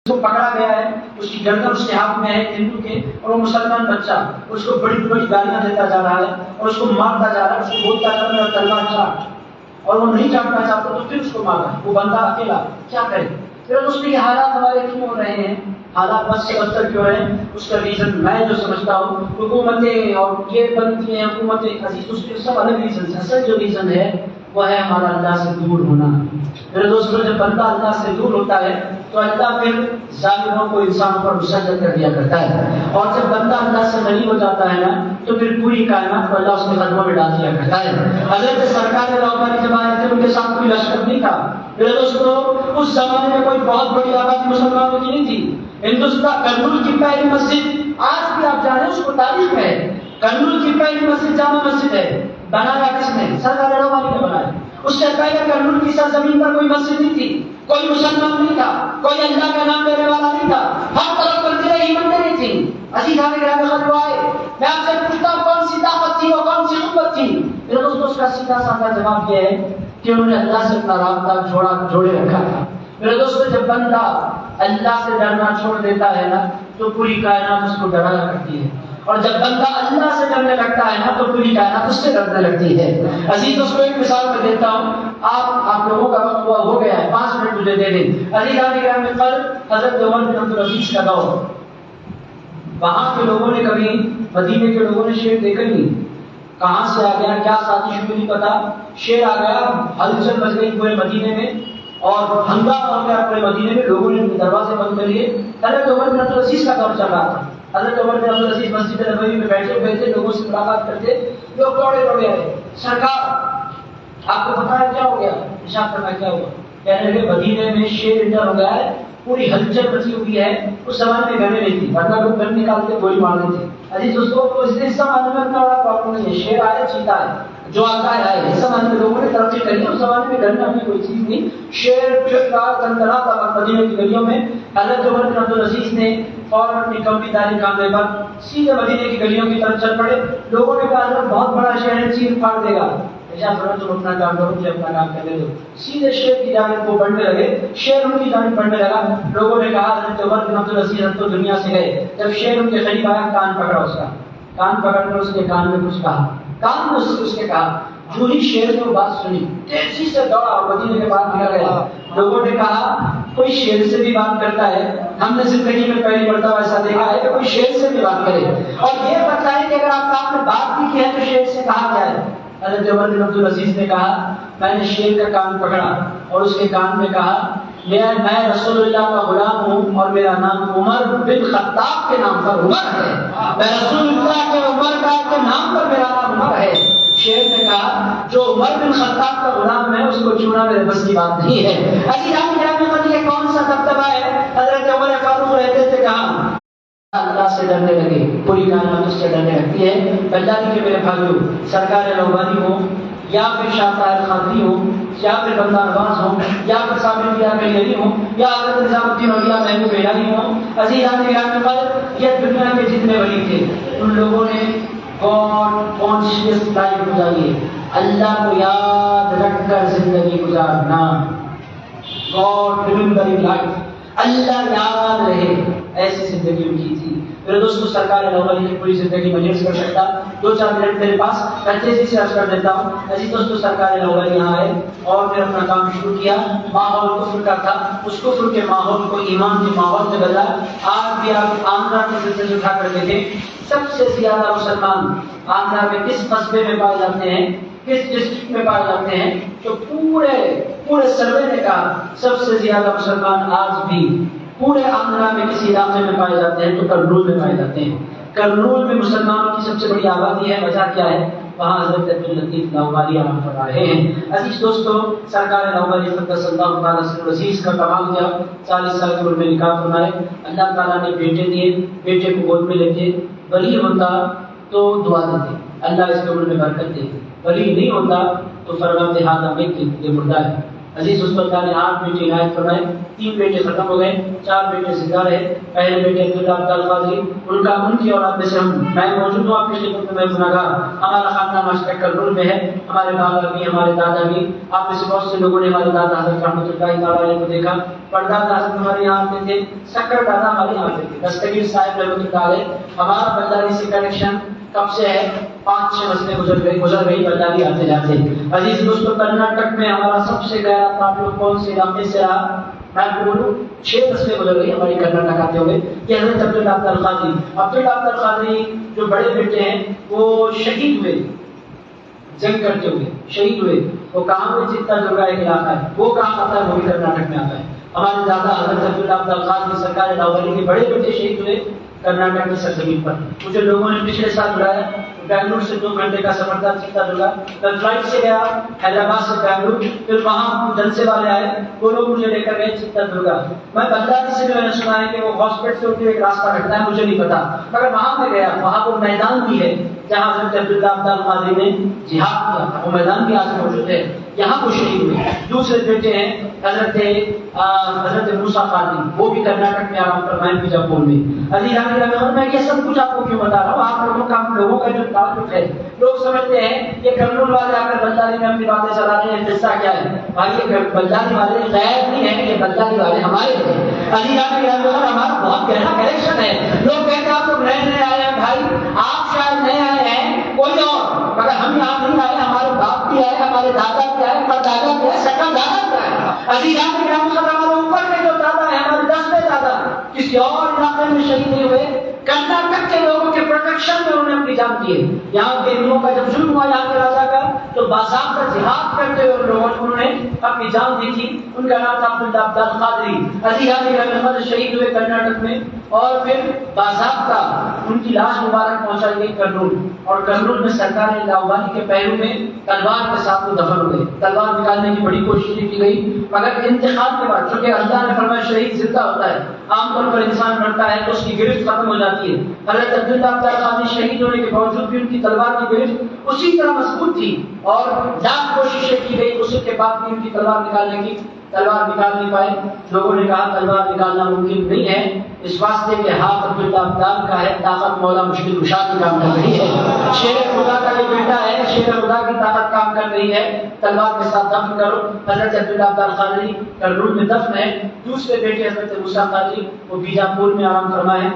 کو پکڑا گیا ہے، اس کی گردن اس کے ہاتھ میں ہے ہندو کے، اور وہ مسلمان بچہ اس کو بڑی بڑی گالیاں دیتا جا رہا ہے اور اس کو مارتا جا رہا ہے، اس کو بولتا جا رہا ہے تلوار چاٹ، اور وہ نہیں چاٹنا چاہتا تو پھر اس کو مارا، وہ بندہ اکیلا کیا کرے؟ پھر اس میں یہ حالات ہمارے کیوں ہو رہے ہیں، حالات بس سے بدتر کیوں ہیں؟ اس کا ریزن میں جو سمجھتا ہوں حکومتیں اور یہ بنتی ہیں حکومتیں، عزیز اس کے سب الگ ریزن ہے۔ اصل جو ریزن ہے وہ ہے ہمارا اللہ سے دور ہونا۔ میرے دوستوں جب بندہ اللہ سے دور ہوتا ہے تو اللہ پھر ظالموں کو انسانوں پر مسلط کر دیا کرتا ہے، اور جب بندہ اللہ سے غنی ہو جاتا ہے نا تو پھر پوری کائنات کو اللہ اس کے قدموں میں ڈال دیا کرتا ہے۔ حضرت سرکار لاہوری جب آئے تھے ان کے ساتھ کوئی لشکر نہیں تھا۔ میرے دوستوں اس زمانے میں کوئی بہت بڑی آبادی مسلمانوں کی نہیں تھی۔ ہندوستان کرنول کی پہلی مسجد آج بھی آپ جانیں اس کو تاریخ ہے، کرنول کی پہلی مسجد جامع مسجد ہے، بنایا کس نے؟ سرکار لاہوری نے بنایا۔ اس سے پہلے کرنول کی سرزمین پر کوئی مسجد نہیں تھی، کوئی مسلمان نہیں تھا، کوئی اللہ کا نام لینے والا نہیں تھا، ہر طرف مندریں ہی مندریں تھیں۔ عزیزان گرامی خطوائے میں آپ سے پوچھتا ہوں کون سی طاقت تھی اور کون سی قوت تھی؟ میرے دوستوں اس کا سیدھا سادہ جواب یہ ہے کہ انہوں نے اللہ سے اپنا رابطہ جوڑے رکھا تھا۔ میرے دوستوں جب بندہ اللہ سے ڈرنا چھوڑ دیتا ہے نا تو پوری کائنات اس کو ڈرایا کرتی ہے، اور جب بندہ اللہ سے ڈرنے لگتا ہے نا تو پوری کائنات اس سے ڈرنے لگتی ہے۔ عزیز اس کو ایک مثال میں دیتا ہوں، آپ لوگوں کا وقت ہو گیا ہے، 5 منٹ مجھے دے دیں۔ عزیزان گرامی کل حضرت عمر بن عبدالعزیز کا دور، وہاں کے لوگوں نے کبھی مدینے کے لوگوں نے شیر دیکھا نہیں، کہاں سے آ گیا کیا ساتھی شروع نہیں پتا، شیر آ گیا، ہلچل مچ گئی پورے مدینے میں اور ہنگامہ ہو گیا پورے مدینے میں، لوگوں نے دروازے بند کر لیے۔ حضرت عمر بن عبدالعزیز کا دور چل رہا تھا، حضرت عمر بن عبدالعزیز مسجد نبوی میں بیٹھے ہوئے تھے، لوگوں سے ملاقات کرتے، لوگ دوڑے دوڑے آئے، سرکار آپ کو پتا ہے کیا ہو گیا؟ ارشاد فرمایا کیا ہوا؟ کہنے لگے مدینے میں شیر انٹر ہو گیا ہے، پوری ہلچل مچی ہوئی ہے۔ اس زمانے میں گنے نہیں تھی، ورنہ لوگ گن نکالتے گولی مار دیتے۔ عزیز دوستوں تو اس زمانے میں اتنا بڑا پرابلم نہیں ہے، شیر آئے چیتا ہے، جو آتا ہے آئے۔ اس زمانے میں لوگوں نے ترقی کری، اس زمانے میں گن نامی کوئی چیز نہیں، شیر پھر رات تنتنا تھا مدینے کی گلیوں میں۔ حضرت عمر بن عبدالعزیز نے فوراً اپنی کمپنی داری کاندھے پر سیدھے مدینے کی گلیوں کی طرف چل پڑے۔ لوگوں نے کہا حضرت بہت بڑا شہر ہے، چیر پھاڑ دے گا۔ تم اپنا کام کرو، مجھے اپنا کام کرنے دو۔ سیدھے شیر کی جانب وہ بڑھنے لگے، شیر ان کی جانب بڑھنے لگا۔ لوگوں نے کہا حضرت عمر بن عبدالعزیز تو دنیا سے گئے۔ جب شیر ان کے قریب آیا کان پکڑا، اس کا کان پکڑ کر اس کے کان میں کچھ کہا، کان میں اس کے کہا۔ جو ہی شیر نے وہ بات سنی تیزی سے دوڑا اور مدینے کے بعد نکل گیا۔ لوگوں نے کہا کوئی شیر سے بھی بات کرتا ہے، ہم نے زندگی میں پہلی مرتبہ ایسا دیکھا ہے کہ کوئی شیر سے بھی بات کرے، اور یہ بتائے کہ اگر آپ نے بات بھی کی ہے تو شیر سے کہا جائے۔ حضرت عمر بن عبد العزیز نے کہا میں نے شیر کا کان پکڑا اور اس کے کان میں کہا میں رسول اللہ کا غلام ہوں اور میرا نام عمر بن خطاب کے نام پر عمر ہے، میں رسول اللہ کے عمر کا نام پر میرا نام عمر ہے۔ شیر نے کہا جو عمر بن خطاب کا غلام ہے اس کو چھونا میرے بس کی بات نہیں ہے۔ یہ کون سا دبدبہ ہے؟ حضرت عمر فاروق رہتے تھے کہاں؟ اللہ سے ڈرنے لگے، پوری کائنات اس سے ڈرنے لگتی ہے۔ اللہ کے میرے بھائیوں، سرکار لوبانی ہو یا پھر شاہ طاہر خاطری ہو یا پھر بندہ نواز ہو یا پھر صابر الانبیاء کلیلی ہو یا حضرت نظام الدین اولیاء محبوب الہی ہو، عزیزان گرامی قدر، یہ دنیا کے جتنے ولی تھے ان لوگوں نے گاڈ کانشیس لائف گزاری ہے، اللہ کو یاد رکھ کر زندگی گزارنا، گاڈ ریممبرنگ لائف، اللہ یاد رہے، ایسی زندگی ان کی تھی۔ میرے دوستو، سرکار لوبانی کی پوری زندگی میں نہیں کر سکتا، 2-4 منٹ میرے پاس میں تیزی سے عرض کر دیتا ہوں۔ عزیز دوستو، سرکار لوبانی یہاں آئے اور پھر اپنا کام شروع کیا۔ ماحول کفر کا تھا، اس کفر کے ماحول کو ایمان کے ماحول میں بدلا۔ آج بھی آپ آندھرا کے سلسلے اٹھا کر دیکھیں، سب سے زیادہ مسلمان آندھرا میں کس قصبے میں پائے جاتے ہیں، کس ڈسٹرکٹ میں پائے جاتے ہیں؟ تو پورے سروے نے کہا سب سے زیادہ مسلمان آج بھی پورے آندھرا میں کسی علاقے میں پائے جاتے ہیں تو کرنول میں پائے جاتے ہیں۔ کرنول میں مسلمانوں کی سب سے بڑی آبادی ہے۔ وجہ کیا ہے؟ وہاں حضرت عبداللطیف لاہوری آرام فرما رہے ہیں۔ عزیز دوستو، سرکار لاہوری قدس اللہ تعالیٰ سے عزیز کا کمال کیا، 40 سال کی عمر میں نکاح فرمائے، اللہ تعالیٰ نے بیٹے دیے، بیٹے کو گود میں لیتے، ولی ہوتا تو دعا دیتے اللہ اس عمر میں برکت دے، ولی نہیں ہوتا تو فرماتے ہاتھ یہ مردہ ہے۔ عزیز اس پر نے 8 بیٹے عنایت فرمائے، 3 بیٹے ختم ہو گئے، 4 بیٹے زندہ رہے۔ پہلے بیٹے عبداللہ عبدال قادری، ان کی اولاد میں سے میں موجود ہوں آپ کی خدمت میں گناہگار۔ ہمارا خاندان مشتق کرنول میں ہے، ہمارے بابا بھی، ہمارے دادا بھی، آپ میں سے بہت سے لوگوں نے ہمارے دادا حضرت رحمۃ اللہ تعالیٰ کو دیکھا، پردادا حضرت ہمارے یہاں آتے تھے، سکر دادا ہمارے یہاں آتے تھے، دستگیر صاحب رحمۃ اللہ علیہ۔ ہمارا بلداری سے کنیکشن کب سے ہے؟ 5-6 مسئلے گزر گئی بلداری آتے جاتے۔ عزیز دوستو، کرناٹک میں ہمارا سب سے گہرا تعلق کون سے علاقے سے رہا؟ میں آپ کو بولوں 6 مسئلے گزر گئی ہماری کرناٹک آتے ہوئے۔ یہ حضرت عبداللہ عبدال قادری، عبداللہ عبدال قادری جو بڑے بیٹے ہیں وہ شہید ہوئے، جنگ کرتے ہوئے شہید ہوئے۔ وہ کہاں ہوئے؟ چتا درگا ایک علاقہ ہے، وہ کہاں آتا ہے؟ وہ بھی کرناٹک میں آتا ہے۔ ہمارے دادا حضرت عبداللہ عبدال قادری سرکار لاہوری کے بڑے بیٹے شہید ہوئے کرناٹک کی سرزمین پر۔ مجھے لوگوں نے پچھلے سال بلایا، بنگلور سے 2 گھنٹے کا سفر تھا چتا درگا، میں فلائٹ سے گیا حیدرآباد سے بنگلور، پھر وہاں جلسے والے آئے، وہ لوگ مجھے لے کر گئے چتا درگا۔ میں بلداری سے بھی میں نے سنا ہے کہ وہ ہاسپٹل سے ہوتے ایک راستہ کٹتا ہے، مجھے نہیں پتا، مگر وہاں میں گیا، وہاں وہ میدان بھی ہے جہاں حضرت عبداللہ عبدال قادری نے جہاد کیا تھا، وہ میدان بھی آج موجود ہے، یہاں وہ شہید ہوئے۔ دوسرے بیٹے ہیں حضرت موسیٰ قادری، وہ بھی کرناٹک میں آرام فرمائے بیجاپور میں۔ عزیز میں یہ سب کچھ آپ کو کیوں بتا رہا ہوں؟ آپ لوگوں کا جو تعلق ہے، لوگ سمجھتے ہیں یہ کرنول والے آ کر بلداری میں اپنی باتیں چلا رہے ہیں، قصہ کیا ہے؟ بھائی یہ بلداری والے غیر نہیں ہیں، یہ بلداری والے ہمارے ہیں۔ عزیز ہمارا بہت گہرا کنیکشن ہے۔ لوگ کہتے ہیں آپ لوگ نئے آئے ہیں، بھائی آپ شاید نئے آئے ہیں کوئی اور، مگر ہم یہاں نہیں آئے، ہمارے باپ بھی آئے، ہمارے دادا بھی آئے، پردادا بھی آئے، سکا دادا بھی آئے۔ عزیز ہمارے اوپر کے جو دادا ہے، ہمارے 10ویں دادا کسی اور علاقے میں شہید نہیں ہوئے، کرناٹک کے لوگوں کے پروٹیکشن میں انہوں نے اپنی جان دی ہے۔ یہاں کے ہندوؤں کا جب ظلم ہوا یہاں کے راجا کا، تو باضابطہ جہاد کرتے ہوئے انہوں نے اپنی جان دی تھی۔ ان کا نام تھا عبداللہ عبدال قادری۔ عزیز شہید ہوئے کرناٹک میں، اور پھر باضابطہ ان کی لاش مبارک پہنچائی گئی کرنول، اور کرنول میں سرکار لاہوری کے پہلو میں تلوار کے ساتھ وہ دفن ہو گئے۔ تلوار نکالنے کی بڑی کوشش کی گئی، مگر انتقال کے بعد، چونکہ اللہ نے فرمایا شہید زندہ ہوتا ہے، عام طور پر انسان مرتا ہے تو اس کی گرفت ختم ہو جاتی ہے۔ حضرت عبداللہ عبدال قادری شہید ہونے کے باوجود بھی ان کی تلوار کی گرفت اسی طرح مضبوط تھی، اور لاکھ کوششیں کی گئی، اس کے بعد بھی ان کی تلوار نکالنے کی، تلوار نکال نہیں پائے۔ لوگوں نے کہا تلوار نکالنا ممکن نہیں ہے، اس واسطے کہ ہاتھ عبداللہ عبدال کا ہے، طاقت مولا مشکل کشا کی کام کر رہی ہے۔ شیر خدا کا یہ بیٹا ہے، شیر خدا کی طاقت کام کر رہی ہے، تلوار کے ساتھ دفن کرو۔ حضرت عبداللہ عبدال قادری کرنول میں دفن ہے۔ دوسرے بیٹے حضرت موسیٰ قادری وہ بیجاپور میں آرام فرمائے۔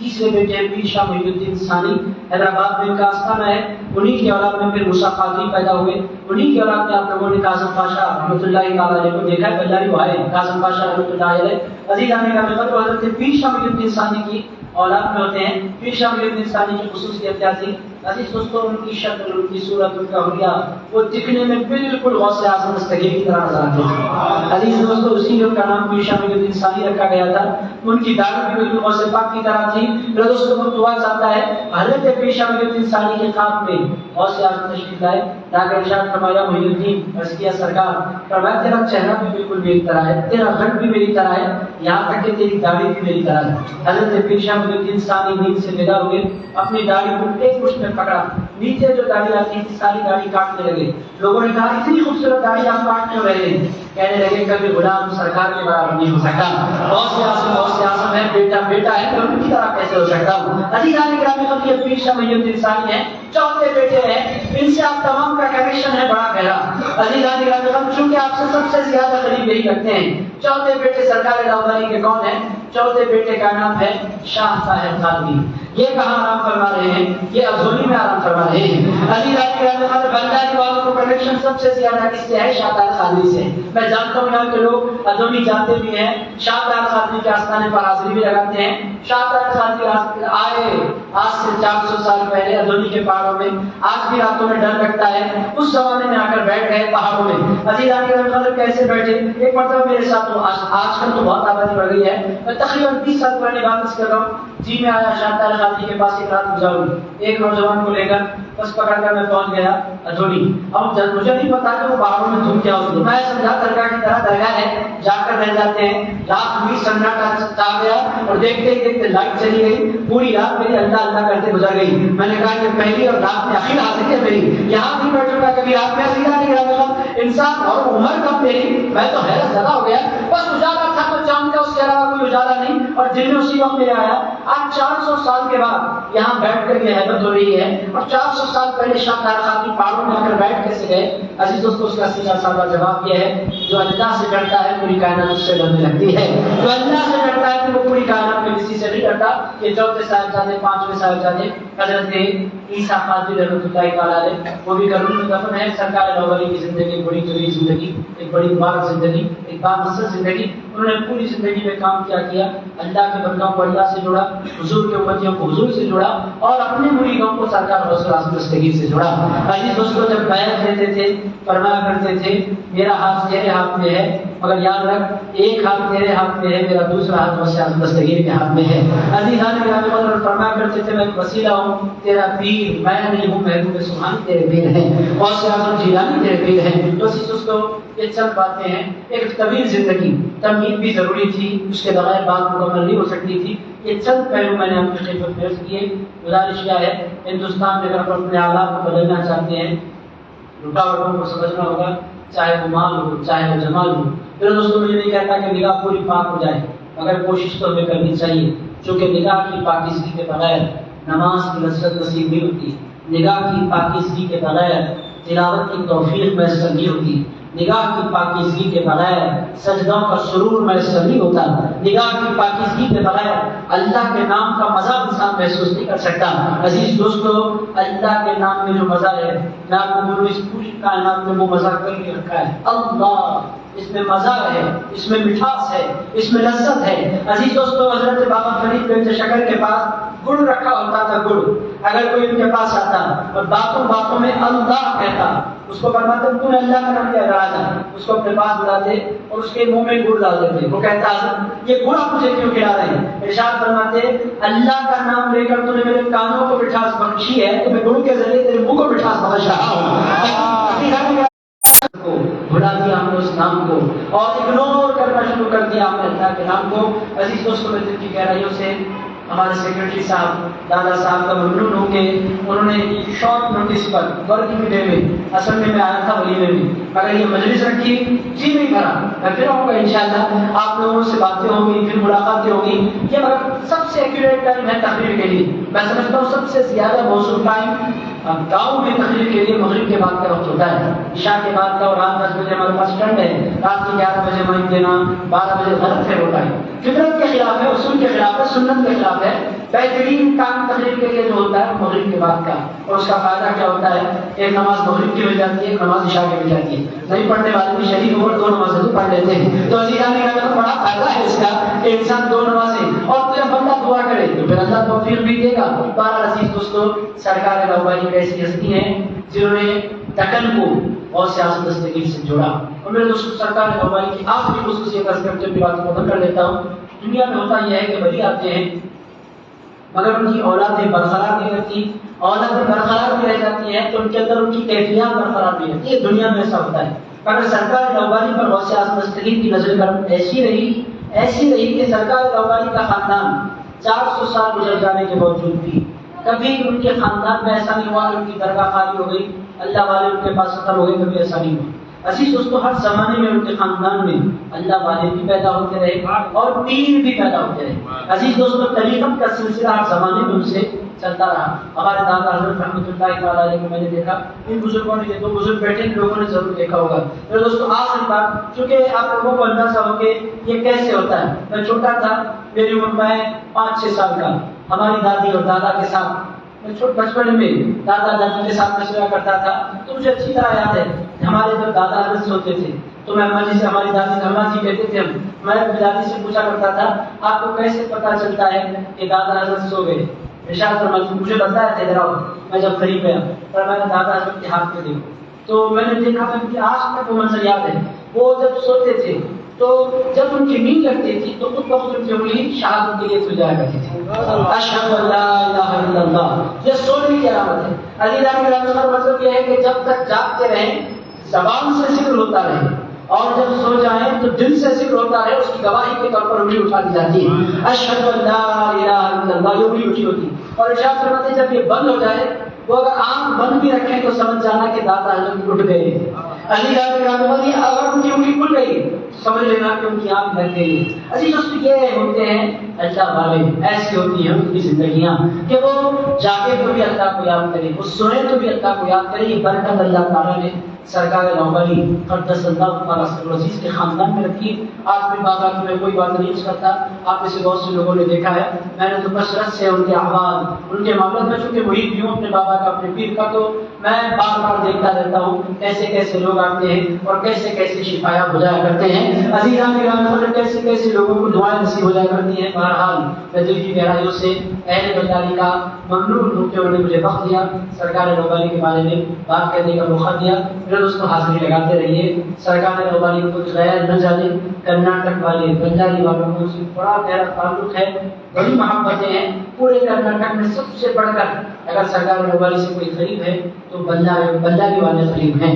تیسرے بیٹے ہیں پیر شاہ محی الدین ثانی، حیدرآباد میں ان کا آستانہ ہے. انہی کی اولاد میں پھر موسیٰ قادری پیدا ہوئے. انہی کی اولاد میں آپ لوگوں نے کاظم پاشا رحمۃ اللہ تعالیٰ علیہ کو دیکھا ہے، بلاری وہ ہے کاظم پاشا رحمۃ اللہ علیہ. عزیزان گرامی قدر حضرت پیر شاہ محی الدین ثانی کی اولاد میں ہوتے ہیں. پیر شاہ محی الدین ثانی کی خصوصیت کیا تھی؟ عزیز دوستوں، ان کی شکل، ان کی صورت، ان کا حلیہ، وہ دکھنے میں بالکل غوث اعظم دستگیر کی طرح نظر آتے تھے. عزیز دوستوں، اسی لیے ان کا نام پیر شاہ محی الدین ثانی رکھا گیا تھا. ان کی داڑھی بھی بالکل غوث پاک کی طرح تھی. پھر دوستوں کو دعا چاہتا ہے حضرت پیر شاہ محی الدین ثانی کے خواب میں غوث اعظم تشریف لائے، لا کر ارشاد فرمایا محی الدین عرض کیا سرکار، فرمایا تیرا چہرہ بھی بالکل میری طرح ہے، تیرا رنگ بھی میری طرح ہے، یہاں تک کہ تیری داڑھی بھی میری طرح ہے. حضرت پیر شاہ محی الدین ثانی نیند سے بیدار ہوئے، اپنی داڑھی کو ایک مٹھ میں پکڑا، نیچے جو داڑھی آتی تھی ساری داڑھی کاٹنے لگے. لوگوں نے کہا اتنی خوبصورت داڑھی آپ کاٹ کیوں رہے ہیں؟ کہنے لگے کبھی غلام سرکار کے برابر نہیں ہو سکتا. غوث اعظم ہے، بیٹا بیٹا ہے، تو ان کی طرح کیسے ہو سکتا ہوں؟ عزیزان گرامی قدر پیر شاہ محی الدین ثانی ہیں، چوتھے بیٹے ہیں. ان سے آپ تمام کا کنیکشن ہے بڑا گہرا. عزیزان گرامی قدر چونکہ آپ سے سب سے زیادہ قریب یہی رکھتے ہیں. چوتھے بیٹے سرکار لاہوری کے کون ہیں؟ چوتھے بیٹے کا نام ہے شاہ طاہر خالدی. یہ کہاں آرام فرما رہے ہیں؟ یہ ازولی میں آرام فرما رہے ہیں. عزیزان گرامی قدر بنگالی والوں کو کنیکشن سب سے زیادہ کس سے ہے؟ شاہ طاہر خالدی سے. میں جانتا ہوں یہاں کے لوگ ازولی جانتے بھی ہیں، شاہ طاہر خالدی کے آستانے پر حاضری بھی لگاتے ہیں. شاہ طاہر خالدی آئے آج سے 400 سال پہلے ازولی کے پہاڑوں میں. آج بھی راتوں میں ڈر لگتا ہے. اس زمانے میں آ کر بیٹھ گئے پہاڑوں میں. عزیزان گرامی قدر کیسے بیٹھے؟ ایک مرتبہ میرے ساتھ آج کل تو بہت آبادی بڑھ گئی ہے، میں تقریباً 30 سال پہلے بات کر رہا ہوں. جی میں آیا شاہ طاہر خالدی کے پاس ایک رات گزاروں، ایک نوجوان کو لے کر بس پکڑ کر میں پہنچ گیا ادھوری. اب مجھے نہیں پتا کہ وہ پہاڑوں میں دھوم کیا ہوتی ہے. میں سمجھا درگاہ کی طرح درگاہ ہے، جا کر رہ جاتے ہیں. رات ہوئی، سناٹا آ گیا اور دیکھتے ہی دیکھتے لائٹ چلی گئی. پوری رات میری اللہ اللہ کرتے گزر گئی. میں نے کہا کہ پہلی اور رات میں آخر حاصل ہے میری، یہاں بھی بیٹھوں گا کبھی رات میں سیدھا نہیں رہا. انسان اور عمر کب میری، میں تو حیرت زدہ ہو گیا. بس اجالا تھا تو چاند کا، اس کے علاوہ کوئی اجالا نہیں. اور دن میں اسی وقت میرے آیا. آج 400 سال کے بعد یہاں بیٹھ کر یہ حیرت ہو رہی ہے. اور 400 سال پہلے شاہ طاہر خالدی پہاڑوں میں آ کر بیٹھ کیسے گئے؟ عزیز دوستوں، اس کا سیدھا سادہ جواب یہ ہے، جو اللہ سے ڈرتا ہے پوری کائنات اس سے ڈرنے لگتی ہے. جو اللہ سے ڈرتا ہے کہ وہ پوری کائنات میں کسی سے نہیں ڈرتا. یہ چوتھے صاحبزادے، پانچویں صاحبزادے حضرت عیسیٰ قادری رحمۃ اللہ تعالیٰ علیہ، وہ بھی گھروں میں دفن ہے. سرکار لاہوری کی زندگی ایک بڑی طویل زندگی، ایک بڑی مبارک زندگی، ایک بامقصد زندگی. انہوں نے پوری زندگی میں کام کیا اللہ کے بندوں کو اللہ سے جوڑا، حضور کے امتیوں کو حضور سے جوڑا، اور اپنے مریدوں کو سرکار غوث اعظم دستگیر سے جوڑا. عزیز دوستوں، جب بیعت لیتے تھے فرمایا کرتے تھے میرا ہاتھ تیرے ہاتھ میں ہے، مگر یاد رکھ ایک ہاتھ تیرے ہاتھ میں ہے، میرا دوسرا ہاتھ غوث اعظم دستگیر کے ہاتھ میں ہے. عزیزان گرامی قدر فرمایا کرتے تھے میں ایک وسیلہ ہوں، تیرا پیر میں نہیں ہوں، محبوب سبحان تیرے پیر ہیں، غوث اعظم جیلانی تیرے پیر ہیں. تو عزیز دوستوں، یہ چند باتیں ہیں. ایک طویل زندگی، تمہید بھی ضروری تھی، اس کے بغیر بات مکمل نہیں ہو سکتی تھی. یہ چند پہلو میں نے آپ کی خدمت میں عرض کیے. گزارش کیا ہے، ہندوستان میں اگر اپنے حالات کو بدلنا چاہتے ہیں، رکاوٹوں کو سمجھنا ہوگا، چاہے وہ مال ہو چاہے وہ جمال ہو. پھر دوستوں مجھے نہیں کہتا کہ نگاہ پوری پاک ہو جائے، مگر کوشش تو ہمیں کرنی چاہیے، چونکہ نگاہ کی پاکیزگی کے بغیر نماز کی لذت نصیب نہیں ہوتی. نگاہ کی پاکیزگی کے بغیر تلاوت کی توفیق میسر نہیں ہوتی. نگاہ کی پاکیزگی کے بغیر سجدوں کا سرور میسر نہیں ہوتا. نگاہ کی پاکیزگی کے بغیر اللہ کے نام کا مزہ انسان محسوس نہیں کر سکتا. عزیز دوستو، اللہ کے نام میں جو مزہ ہے، میں آپ کو بولوں اس پوری کائنات میں وہ مزہ کر کے رکھا ہے اللہ. اس میں مزہ ہے، اس میں مٹھاس ہے، اس میں لذت ہے. عزیز دوستو، حضرت بابا فرید بن شکر کے پاس گڑ رکھا ہوتا تھا. گڑ اگر کوئی ان کے پاس آتا اور باتوں باتوں میں اللہ کہتا، اس کو فرماتے تو نے اللہ کا نام لیا راجا، اس کو اپنے پاس بلاتے اور اس کے منہ میں گڑ ڈال دیتے. وہ کہتا یہ گڑ آپ مجھے کیوں کھلا رہے ہیں؟ ارشاد فرماتے اللہ کا نام لے کر تو نے میرے کانوں کو مٹھاس بخشی ہے، تو میں گڑ کے ذریعے تیرے منہ کو مٹھاس بخش رہا ہوں. بھلا دیا ہم نے اس نام کو اور اگنور کرنا شروع کر دیا ہم نے اللہ کے نام کو. عزیز دوستوں، میں دل کی گہرائیوں سے ہمارے سیکرٹری صاحب دادا صاحب کا ممنون ہوں کہ انہوں نے شارٹ نوٹس پر ورکنگ ڈے میں، اصل میں آیا تھا ولیمے میں، مگر یہ مجلس رکھی جی نہیں بھرا. میں پھر آؤں گا انشاءاللہ، آپ لوگوں سے باتیں ہوں گی، پھر ملاقاتیں ہوگی. یہ مگر سب سے ایکوریٹ ٹائم ہے تقریر کے لیے. میں سمجھتا ہوں سب سے زیادہ موزوں ٹائم گاؤں میں تقریر کے لیے مغرب کے بعد کا وقت ہوتا ہے، عشاء کے بعد کا. اور رات 10 بجے ہمارے پاس ٹرنڈ ہے، رات کے 11 بجے مائک دینا، 12 بجے غلط ہے وہ ٹائم، فطرت کے خلاف ہے، اصول کے خلاف ہے. میں سنت کے خلاف ہے. بہترین کام تقریر کے لیے جو ہوتا ہے مغرب کے بعد کا, اور اس کا فائدہ کیا ہوتا ہے؟ ایک نماز مغرب کی مل جاتی ہے, ایک نماز عشاء کی مل جاتی ہے. نہیں پڑھنے والے بھی شریک ہو کر 2 نمازیں تو پڑھ لیتے ہیں. تو عزیزان گرامی بڑا فائدہ ہے اس کا کہ انسان 2 نمازیں, اور پھر بندہ دعا کرے تو پھر اللہ توفیق بھی دے گا. بہرحال عزیز دوستو, سرکار لوبالی ایک ایسی ہستی ہیں جنہوں نے دکن کو اور سیاست دستگیر سے جوڑا. اور میرے دوستوں, سرکار لوبالی کی آخری خصوصیت کا ذکر اپنی بات ختم کر لیتا ہوں. دنیا میں ہوتا یہ ہے کہ ولی آتے ہیں مگر ان کی اولادیں برقرار نہیں رہتی, اولادیں برقرار بھی رہ جاتی ہیں تو ان کے اندر ان کی کیفیات برقرار نہیں رہتی. یہ دنیا میں ایسا ہوتا ہے. مگر سرکار لوبالی پر غوث اعظم دستگیر کی نظر کرم ایسی رہی کہ سرکار لوبالی کا خاندان 400 سال گزر جانے کے باوجود بھی کبھی ان کے خاندان میں ایسا نہیں ہوا کہ ان کی درگاہ خالی ہو گئی, اللہ والے ان کے پاس ختم ہو گئے, کبھی ایسا نہیں ہوا. عزیز دوستو, ہر زمانے میں ان کے خاندان میں اللہ والے بھی پیدا ہوتے رہے اور پیر بھی پیدا ہوتے رہے. عزیز دوستو, طریقت کا سلسلہ ہر زمانے میں ان سے چلتا رہا. ہمارے دادا حضرت رحمۃ اللہ علیہ کو میں نے دیکھا, ان بزرگوں نے, 2 بزرگ بیٹھے ان لوگوں نے ضرور دیکھا ہوگا. میرے دوستو, آخری بات, چونکہ آپ لوگوں کو اندازہ ہو کہ یہ کیسے ہوتا ہے. میں چھوٹا تھا, میری عمر میں 5-6 سال کا, ہماری دادی اور دادا کے ساتھ میں بچپن میں دادا دادی کے ساتھ مشورہ کرتا تھا. تو مجھے اچھی طرح یاد ہے ہمارے جب دادا حضرت سوتے تھے تو میں اماں جی سے, ہماری دادی اماں جی کہتے تھے, میں اپنی دادی سے پوچھا کرتا تھا آپ کو کیسے پتا چلتا ہے کہ دادا حضرت سو گئے؟ ارشاد فرمایا مجھے بتایا تھا ذرا. میں جب قریب گیا پر میں نے دادا حضرت کے ہاتھ میں دیکھا تو میں نے دیکھا کہ ان کی آج تک وہ منظر یاد ہے. وہ جب سوتے تھے تو جب ان کی نیند لگتی تھی تو خود بخود ان کی انگلی شہادت کے لیے کھل جایا کرتی تھی. اشہد ان لا الہ الا اللہ, یہ سونے کی علامت ہے. عزیزان گرامی, کا مطلب یہ ہے کہ جب تک جاگتے رہیں زبان سے ذکر ہوتا رہے, اور جب سو جائیں تو دل سے ذکر ہوتا رہے. اس کی گواہی کے طور پر انگلی اٹھا دی جاتی ہے. اشہد ان لا الہ الا اللہ, یہ انگلی اٹھی ہوتی. اور ارشاد فرماتے ہیں جب یہ بند ہو جائے, وہ اگر آنکھ بند بھی رکھیں تو سمجھ جانا کہ دادا حضرت اٹھ گئے. عزیزان گرامی, اگر ان کی انگلی کھل گئی سمجھ لینا کہ ان کی آنکھ بند گئی. عزیز دوستو, یہ ہوتے ہیں اللہ والے. ایسی ہوتی ہیں ان کی زندگیاں کہ وہ جاگے تو بھی اللہ کو یاد کرے, وہ سوئے تو بھی اللہ کو یاد کرے. یہ برکت اللہ تعالیٰ نے سرکار لوبالی قدس اللہ تعالیٰ عزیز کے خاندان میں رکھی. آج بھی بابا کی میں کوئی بات نہیں کرتا, آپ میں سے بہت سے لوگوں نے دیکھا ہے. میں نے تو کثرت سے ان کے احوال, ان کے معاملات میں چونکہ محیط بھی ہوں اپنے بابا کا, اپنے پیر کا, تو میں بار بار دیکھتا رہتا ہوں کیسے کیسے لوگ آتے ہیں اور کیسے کیسے شفایات ہو جایا کرتے ہیں. عزیزان گرامی, کیسے کیسے لوگوں کو دعائیں نصیب ہو جایا کرتی ہیں. بہرحال میں دل کی گہرائیوں سے اہل بلداری کا ممنون ہوں کہ انہوں نے مجھے وقت دیا, سرکار لوبالی کے بارے میں بات کرنے کا موقع دیا. میرے دوستوں, حاضری لگاتے رہیے. سرکار لوبالی کو کچھ غیر نہ جانے, کرناٹک والے بنجاری والوں کو سے بڑا گہرا تعلق ہے, بڑی محبتیں ہیں. پورے کرناٹک میں سب سے بڑھ کر اگر سرکار لوبالی سے کوئی قریب ہے تو بنجاری والے قریب ہیں.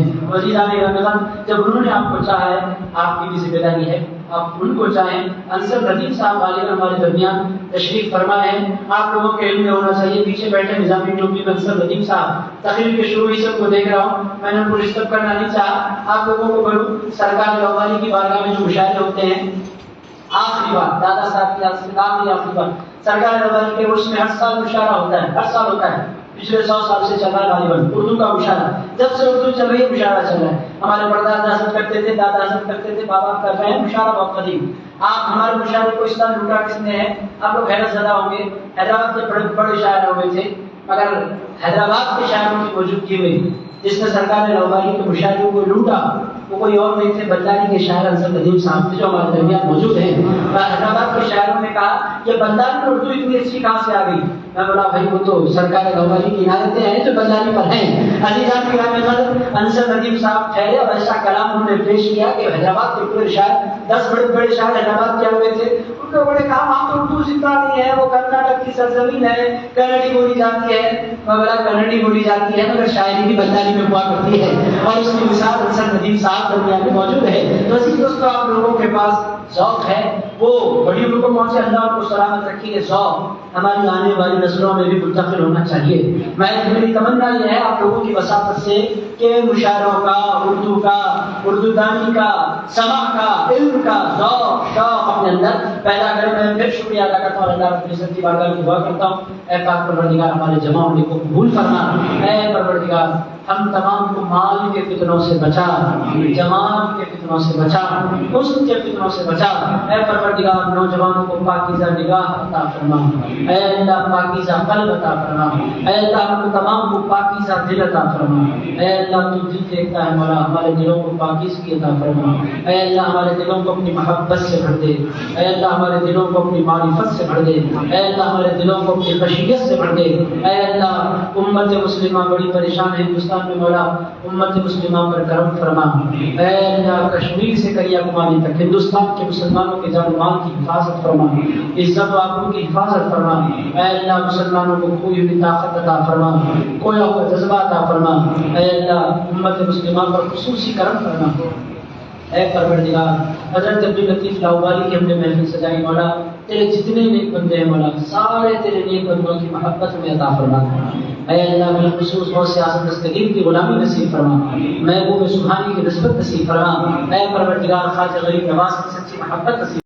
جب انہوں نے آپ کو چاہا ہے, آپ کی بھی ذمہ داری ہے آپ ان کو چاہیں. انصر ندیم صاحب والے ہمارے درمیان تشریف فرمائے ہیں. آپ لوگوں کے علم میں ہونا چاہیے, پیچھے بیٹھے نظامی ٹوپی میں انصر ندیم صاحب, تقریر کے شروع ہی سب کو دیکھ رہا ہوں, میں نے ان کو ڈسٹرب کرنا نہیں چاہا. آپ لوگوں کو بولوں سرکار لوبالی کی بارگاہ میں جو مشاعرے ہوتے ہیں, آخری بار دادا صاحب کی آخری بار سرکار لوبالی کے عرس میں ہر سال مشاعرہ ہوتا ہے, ہر سال ہوتا ہے. پچھلے 100 سال سے چل رہا ہے غالباً اردو کا مشاعرہ. جب سے اردو چل رہی ہے مشاعرہ چل رہا ہے. ہمارے پردادا حضرت کرتے تھے, دادا حضرت کرتے تھے, بابا کر رہے ہیں. مشاعرہ بہت قدیم. آپ ہمارے مشاعرے کو اس طرح لوٹا کس نے ہے, آپ لوگ حیرت زدہ ہوں گے. حیدرآباد کے بڑے بڑے شاعر ہوئے تھے, مگر حیدرآباد کے شاعروں کی موجودگی میں جس نے سرکار لوبالی کے مشاعروں کو لوٹا وہ کوئی اور نہیں تھے, بنجاری کے شاعر انصر ندیم صاحب تھے جو ہمارے درمیان موجود ہیں. حیدرآباد کے شاعروں نے کہا یہ بنجاری میں اردو اتنی اچھی کہاں سے آ گئی؟ میں بولا بھائی وہ تو سرکار لوبالی کی عنایتیں ہیں جو بنجاری پر ہیں. عزیزان کی رحمت, انصر ندیم صاحب ٹھہرے اور ایسا کلام انہوں نے پیش کیا کہ حیدرآباد کے پورے شاعر 10 بڑے شاعر حیدرآباد کے ہوئے تھے. ان لوگوں نے کہا وہاں تو اردو زندہ نہیں ہے, وہ کرناٹک کی سرزمین ہے, کنڑی بولی جاتی ہے. میں بولا کنڑی بولی جاتی ہے مگر شاعری بھی بنجاری میں ہوا کرتی ہے, اور اس کی مثال انصر ندیم صاحب درمیان میں موجود ہے. تو اسی دوستوں آپ لوگوں کے پاس ذوق ہے وہ بڑی عمر کو پہنچے, اللہ آپ کو سلامت رکھیے. یہ ذوق ہماری آنے والی نسلوں میں بھی منتقل ہونا چاہیے. میری تمنا یہ ہے آپ لوگوں کی وساطت سے کہ مشاعروں کا, اردو کا, اردو دانی کا, سماع کا, علم کا ذوق شوق اپنے اندر پیدا کریں. میں پھر شکریہ ادا کرتا ہوں, اللہ رب العزت کی بارگاہ میں دعا کرتا ہوں, اے پاک پروردگار ہمارے جمع ہونے کو قبول فرما. اے پروردگار ہم تمام کو مال کے فتنوں سے بچا، جمال کے فتنوں سے بچا، حسن کے فتنوں سے بچا۔ اے پروردگار نوجوانوں کو پاکیزہ نگاہ عطا فرما، اے اللہ پاکیزہ قلب عطا فرما، اے اللہ ہم تمام کو پاکیزہ دل عطا فرما۔ اے اللہ تو دل دیکھتا ہے مولا، ہمارے دلوں کو پاکیزگی عطا فرما۔ اے اللہ ہمارے دلوں کو اپنی محبت سے بھر دے، اے اللہ ہمارے دلوں کو اپنی معرفت سے بھر دے، اے اللہ ہمارے دلوں کو اپنی خشیت سے بھر دے۔ اے اللہ امت مسلمہ بڑی پریشان ہے ہندوستان میں مولا، امت مسلمہ پر کرم فرما۔ اے اللہ کشمیر سے کنیا کماری تک ہندوستان کے مسلمانوں کے جان و مال کی حفاظت فرما، عزت و آبرو کی حفاظت فرما۔ اے اللہ مسلمانوں کو کوئی بھی طاقت عطا فرما، کوئی اور جذبہ عطا فرما۔ اے اللہ امت مسلمہ پر خصوصی کرم فرما۔ اے پروردگار حضرت عبداللطیف لاہوری کی ہم نے محفل سجائی مولا، تیرے جتنے نیک بندے ہیں مولا سارے تیرے نیک بندوں کی محبت میں عطا فرما۔ اے اللہ بالخصوص غوث اعظم دستگیر کی غلامی نصیب فرما، محبوب سبحانی کی نسبت نصیب فرما۔ اے پروردگار خواجہ غریب نواز کی سچی محبت نصیب